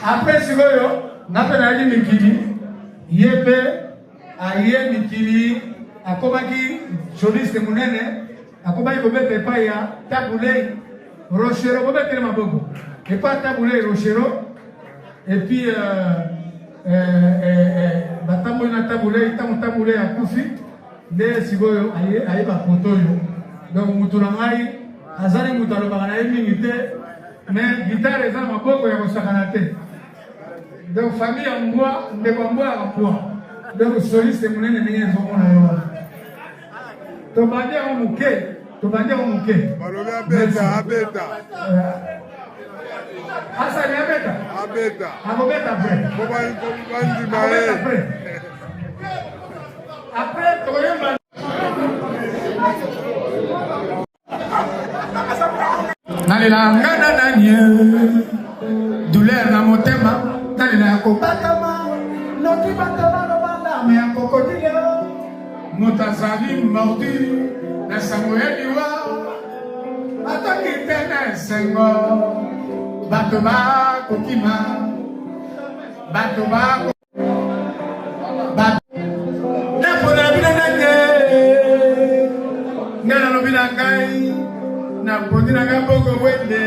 M: Après ce que Mikili, Yepe, Aye Mikili, Akomaki, Jolis de Mounene, Akomaki Bobete Paya, Taboulé, Rochero, Bobete Mabogo, et pas Taboulé, Rochero, et puis Batambouna Taboulé, Taboulé à Koufi, de Sigoyo, Aye Bakotoyo. Donc Moutulangai, Azali Moutalobaranaï, Minité, mais guitare est dans ma boque et Rosakanate. Donc famille en bois, ne pas boire en bois. Donc soliste mon ennemi n'est pas bon. Tobandé en mouquet, Tobandé en mouquet.
B: Abeta.
M: Ah ça vient Abeta.
B: Abeta.
M: Abeta après. Après, tu regardes. Nalela ngana nanye douleur na motema nalela kopatama noki batama no banda me akokodile mutazali mordi na samueli wa ataki tena sengo bato ba kokima bato ba na pona bina nanye ngana no bina ngai na podi na gaboko wende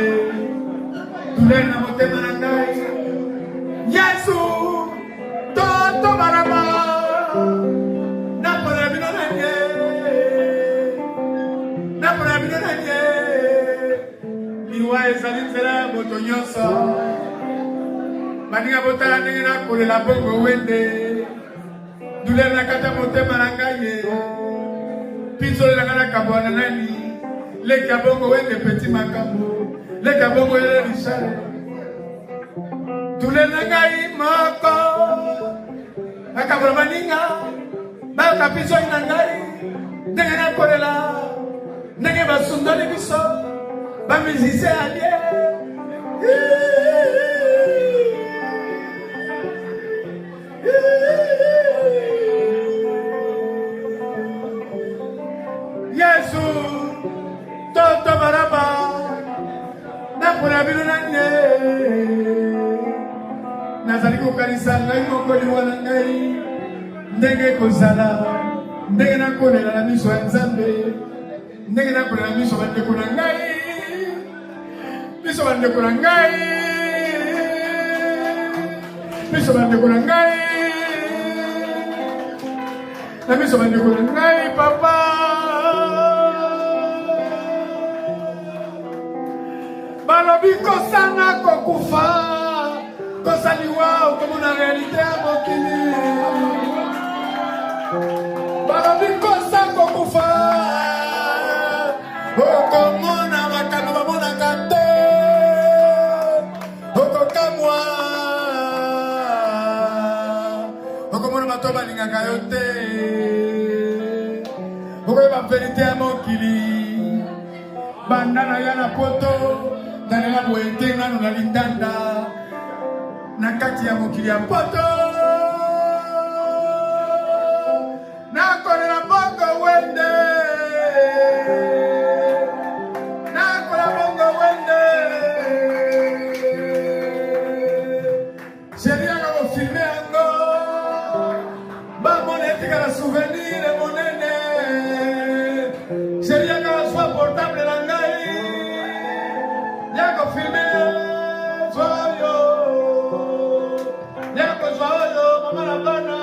M: douleur na motema na ngai Yesu toto barama na pona bino na ye na pona bino na ye liwa ezali nzela moto nyonso baninga botala ndenge na kolela bongo wende douleur na kata motema na ngai ye pinzolo na kabwana nani le kabongo wende petit makambo le kabongo ele richard tule nangai moko akabra maninga ba kapiso ina ngai ndenge na kolela ndenge basundoli biso ba musicien alie Yesu Toto baraba na pona bino nanye nazali kokanisa ngai moko liwa na ngai ndenge kozala ndenge nakolela na miso ya Nzambe ndenge nakolela na miso bandeko na ngai miso bandeko na ngai miso bandeko na ngai na miso bandeko na ngai papa balobi kosana kokufa kosaliwa okomona realite ya mokili balobi kosa kokufa okomona makambo bamonaka te okokamwa okomona bato balingaka yo te okoyeba verite ya mokili banda na ya na poto dalela boye te nano na lindanda na kati ya mokili ya poto nakolela bongo wende nakolela bongo wende seriaka kofilme yango bamona etikala souvenir monene seriaka baswa portable na ngai yako filme zwayo yako zwayo mama na bana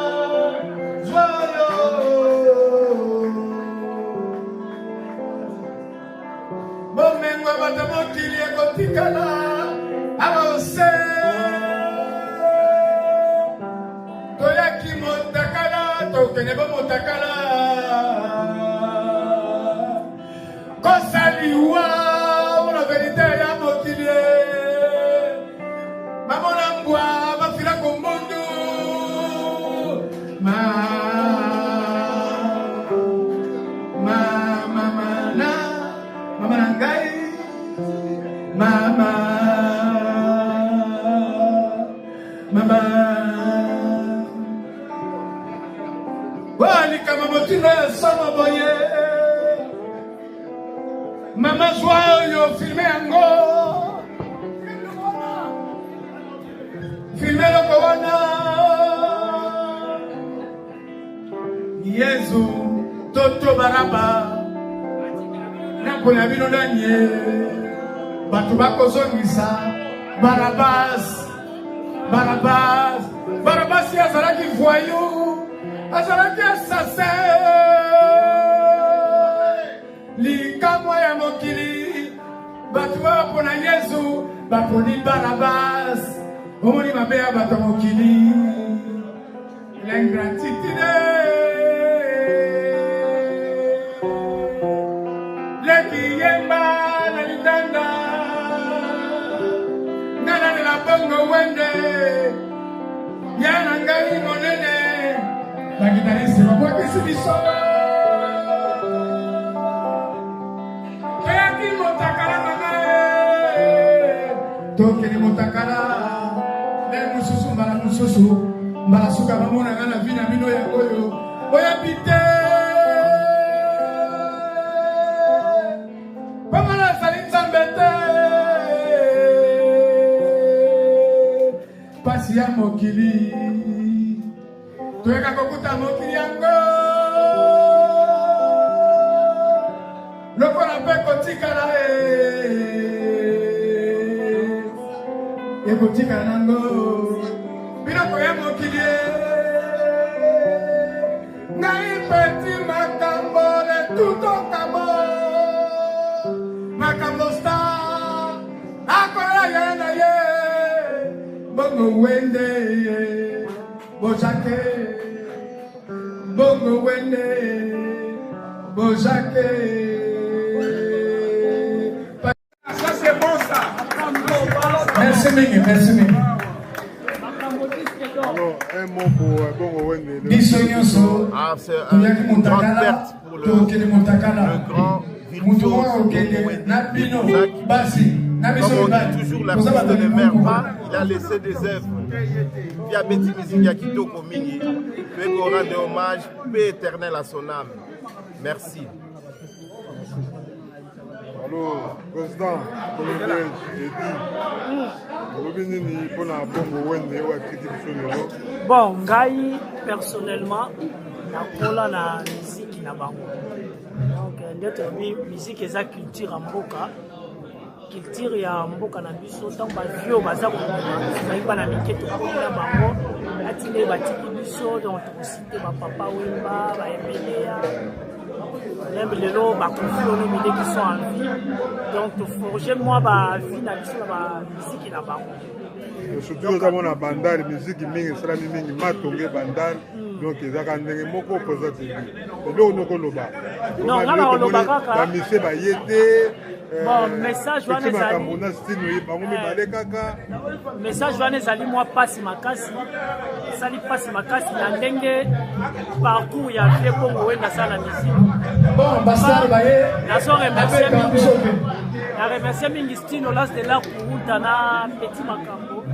M: zwayo bomengo bato mokili ekotikala abose toyaki motakala tokende bomotakala kosaliwa ona verite ya mokili bamona mbwa bafila kombondu mama na ngai mama walikama motindo ya somo boye mama zwa oyo filme yango filme loko wana Yesu toto baraba nakola bino danye bato bakozongisa barabas azalaki voyou azalaki assassin likamwa ya mokili bato bapona Yesu baponi barabas omoni mabe ya bato mokili l'ingratitude lekiyemba na litanda ngana de la bongo wende yana ngai monene bakitarisi bakwekisi biso toyaki motakala nanga tokende motakala ndenge mosusu mbala mosusu mbala suka bamonanga na vi na bino yangoyo oyebi te pamana azali Nzambe te pasi ya mokili toyeka kokuta mokili yango lokola mpe kotikala ekotikala nango biloko ya mokili ngai peti makambo letutokamo makambo star akola ye na ye bongo wende bojake bongo wende bojake ça c'est bon ça merci mingi
B: alors un mot pour bongo wende
M: biso nyonso toyaki motakala tokende motakala moto oyo okende na bino basi.
A: Comme on dit toujours, l'artiste ne meurt pas, il a laissé des œuvres. Via Betty Musique Yakitoko Mingi, fait qu'on rende hommage, paix éternelle à son âme. Merci.
B: Alors, président, colonel,
P: bon, ngai personnellement, nakola na musique na bango. Donc, ndete bi musique eza culture en mboka. Culture ya mboka na biso tant ba vieux baza ko zai bana miketo ko na bango. Atile batiki biso donc cité ba papa Wemba, ba Emelea. Même les lots, qui sont en vie. Donc, forger moi, ma vie, la musique et la banque.
B: Surtout, nous avons la bandar, la musique, la musique, la bandar. Donc, ils ont gagné beaucoup de choses. Et là, on a le
P: non, là, on a
B: la musique,
P: bon, message, message, moi, passe ma casse. Ça lui passe ma casse. Il y a un dengue parcours, il y a un vieux Congo, il y a la musique.
M: Bon, Bassar,
P: la remercier Mingistino, là, de là, pour Dana, petit Macambo.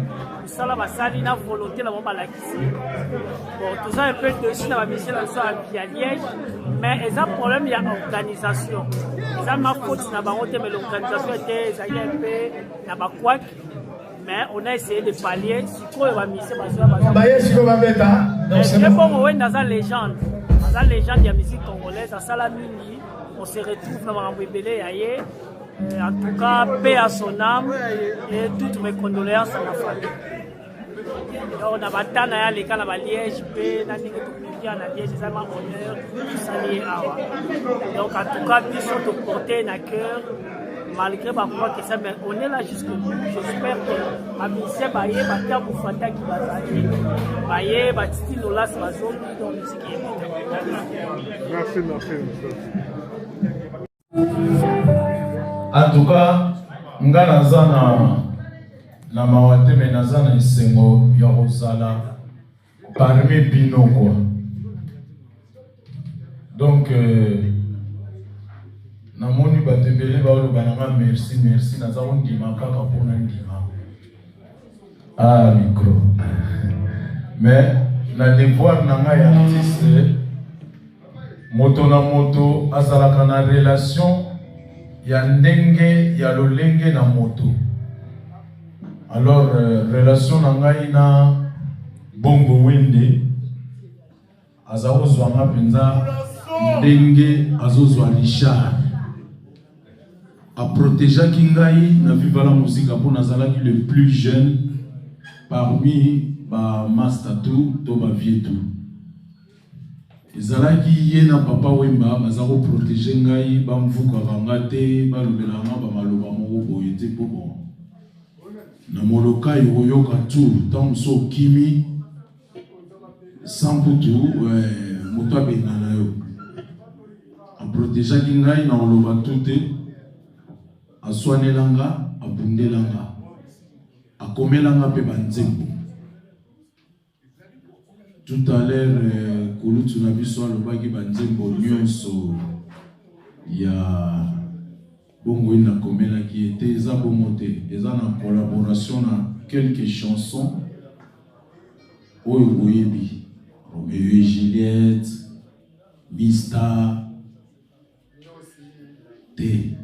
P: Ça, là, basali, na volonté, là, on va la kisser. Bon, tout ça, un peu de suite, la mission, là, soit à Liège. Mais, il y a un problème, il y a l'organisation. Il y a ma faute, mais l'organisation était, il y a un peu, il y a quoi. Mais on a essayé de pallier. Si quoi, il va misser, c'est bon, on est dans la légende. Dans la légende de la musique congolaise, à Salamini, on se retrouve dans la Wébélé, aïe. En tout cas, paix à son âme et toutes mes condoléances à la famille. On a battu dans les cas de Liège, paix, dans les cas de Liège, c'est un honneur de saluer Awa. Donc, en tout cas, ils sont portés dans le cœur, malgré ma foi que ça, mais on est là jusqu'au bout. J'espère que ma mission, Baye, Batia Boufata qui va s'arrêter, Baye, Batiti Lolas, Bazoli, dans la musique est
B: merci, merci.
Q: En tout cas, nga naza na mawate me naza na isengo ya kozala parmi bino quoi. Donc namoni bato ebele baoloba nanga merci merci naza kondima kaka mpona ndima micro mais na devoir nanga ya artiste moto na moto azalaka na relation ya ndenge ya lolenge na moto. Alors relation na ngai na Bongo Wende azozwa nga penza ndenge azozwa Richard a protéger kingai na viva la musique pour nazalaki le plus jeune parmi ba master tout to ba vieux tout. Ezalaki ye na papa Wemba baza ko protéger ngai ba mvuka banga te ba lobela nga ba maloba moko boye te po bon na moloka yoyoka tout tant so kimi sans butu moto abenga na yo a protéger ngai na loba tout te a soanelanga a bundelanga a komelanga pe banzembo. Tout à l'heure, Kouloutou na biso alobaki banzembo nyonso ya Bongo na komela qui était eza bomote eza na collaboration na quelques chansons oyo boyebi Roméo et Juliette, Mista T.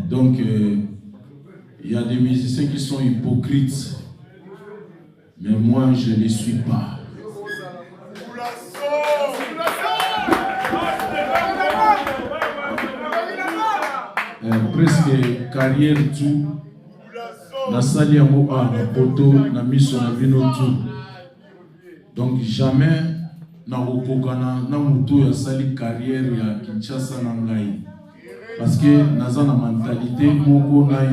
Q: Donc il y a des musiciens qui sont hypocrites. Mais moi, je ne les suis pas. Presque carrière tout. Na sali yango na poto na miso na bino tout. Donc jamais na okokana na mutu ya sali carrière ya Kinshasa na ngai. Parce que naza na mentalité moko na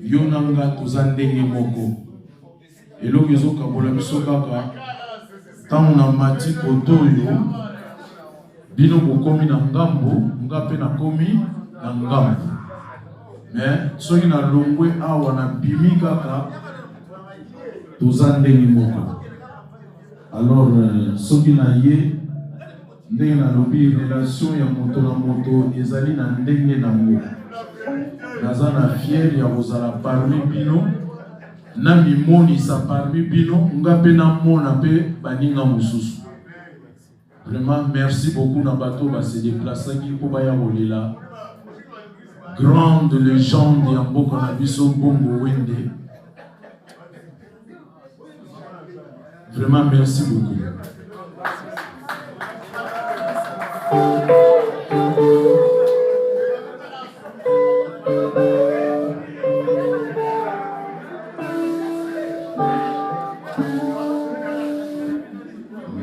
Q: yo na nga tozandenge moko. Et là, ils ont kabola biso kaka tant na mati kotoyo bino bokomi na ngambo ngape na komi na ngambo mais soki na longwe awa na bimi kaka tozandeni moko. Alors soki na ye ndenge na lobi relation ya moto na moto ezali na ndenge na moko naza na fier ya kozala parmi bino na mimoni sa parmi bino ngape na mona pe baninga mususu. Vraiment merci beaucoup na bato ba se déplacer qui ko baya rolela grande légende ya mboka na biso Bongo Wende. Vraiment merci beaucoup.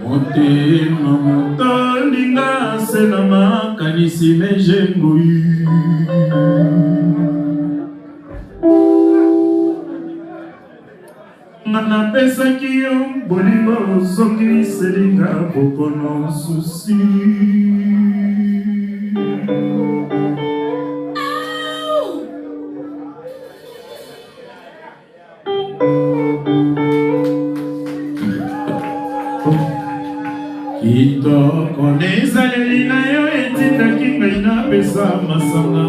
Q: Motema motolinga se na makanisi mejengoi Ngana pesaki yo bolingo soki selinga bokono susi Kitoko nezaleli na yo etindaki ngai napesa masanga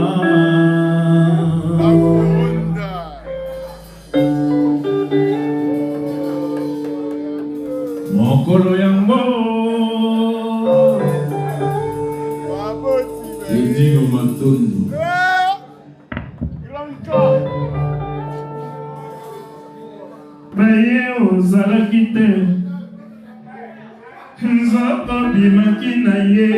Q: mokolo yango edino matondo baye ozalaki te nzoto bimaki na ye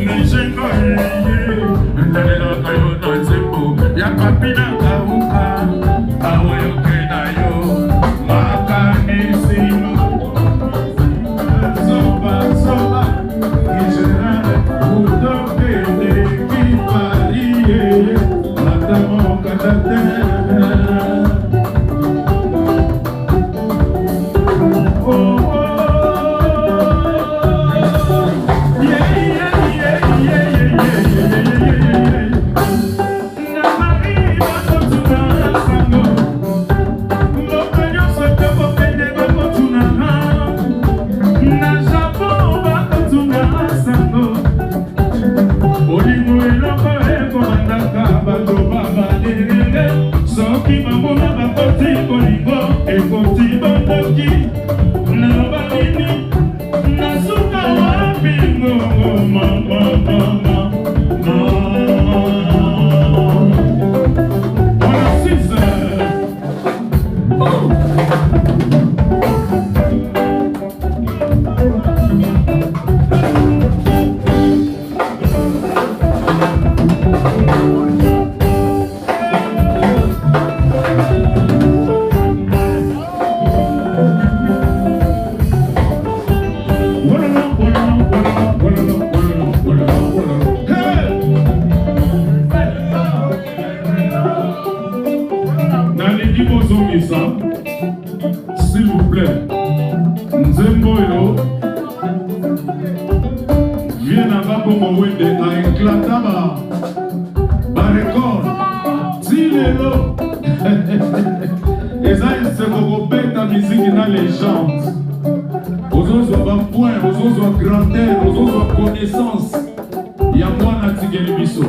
R: Nijengo
Q: barecord ti lelo eza eseko kobeta miziki na légende ozozwa bapoint ozozwa grandeur ozozwa connaissance ya mwana atikeli biso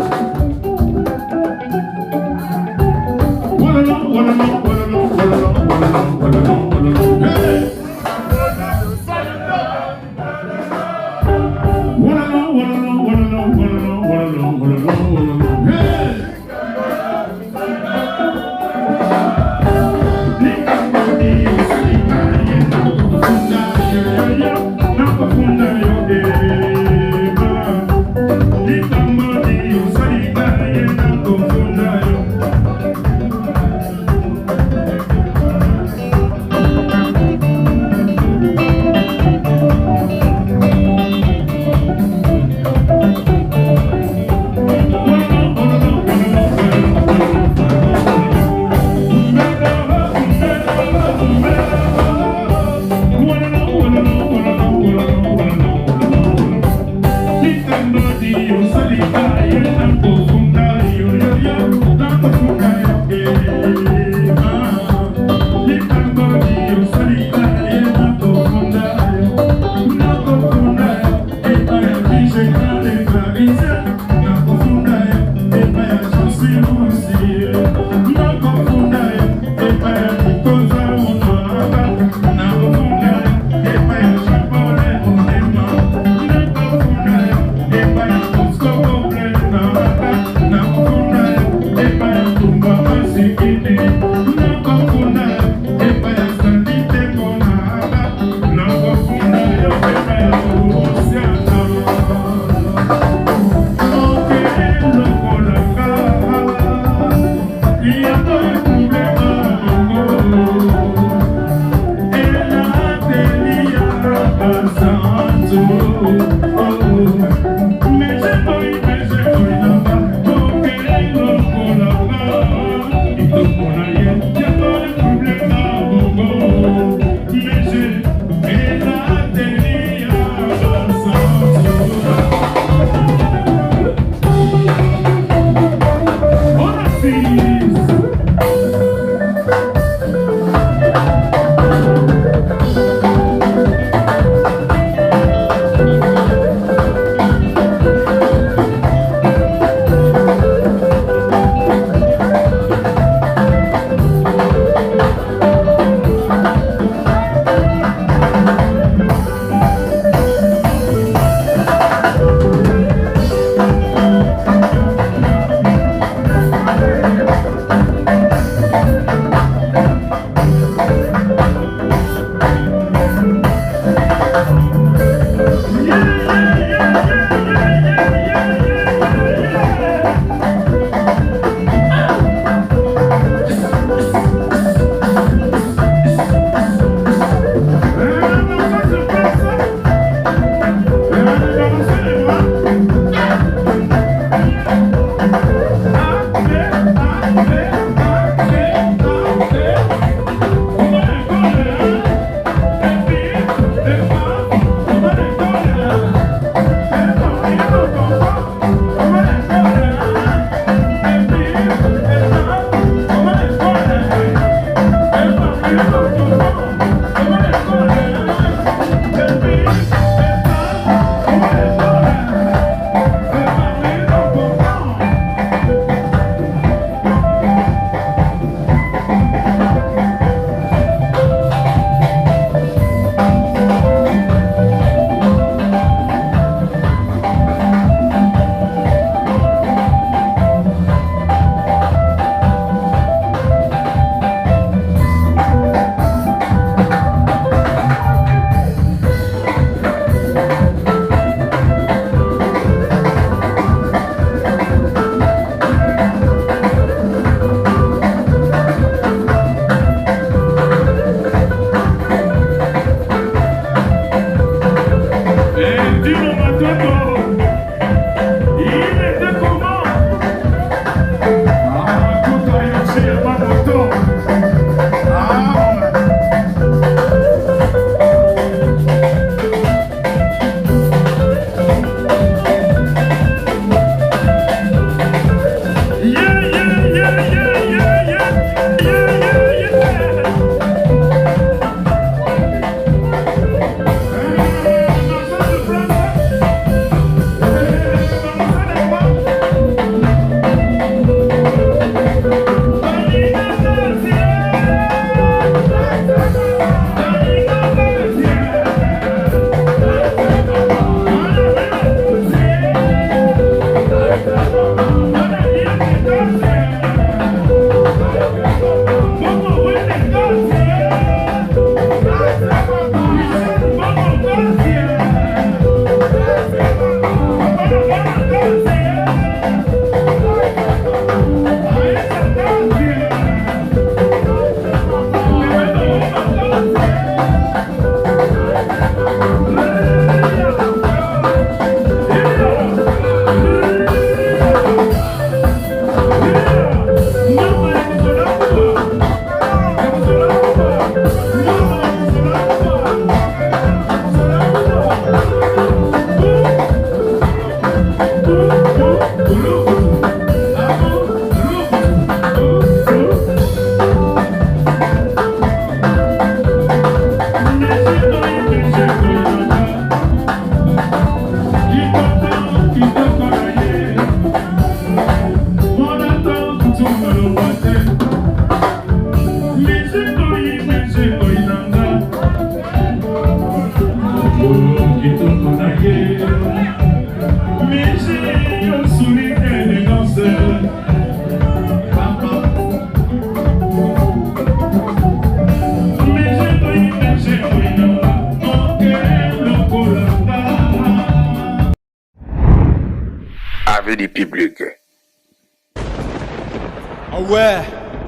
R: Ah ouais,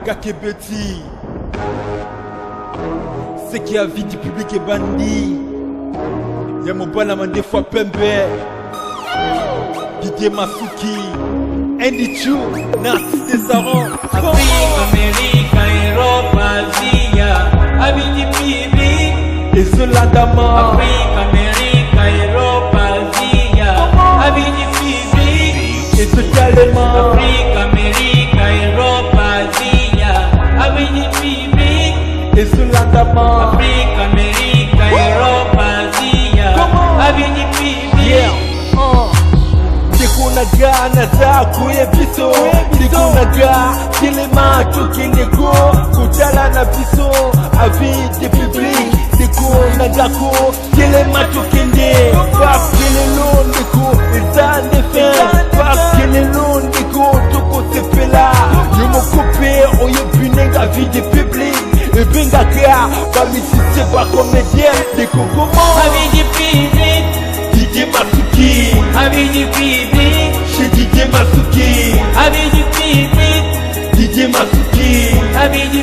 R: Kakebeti. C'est qui a vie du public est bandit. Y'a mon balaman des fois Pembe. Didier Masuki. Andy Chou, Narcisse Desaron.
S: Afrique, Amérique, Europe, Asie, Abidi Bibi.
R: Et Zolandama.
S: Afrique, Amérique, Europe, Asie, Abidi Bibi.
R: Et Zolandama.
S: Afrique, Amérique, Europe, Asie, Abidi Bibi.
R: Et Zolandama.
S: Afrique, Amérique, Europe, Asie, Abidi Bibi.
R: Dekunaga naza kuye biso. Dekunaga kilema chukineko. Kutala na biso. Avis de public. Dekunaga ko kilema chukinde. Parce que le long deko état de fin. Parce que le long deko toko sepela. Yo mo coupé oye bunenga vie de public. Et benga kya bami si c'est pas comédien. Deko comment
S: Avis de public.
R: Didier Masuki.
S: Abidi Bibi.
R: Chez Didier Masuki.
S: Abidi Bibi.
R: Didier Masuki.
S: Abidi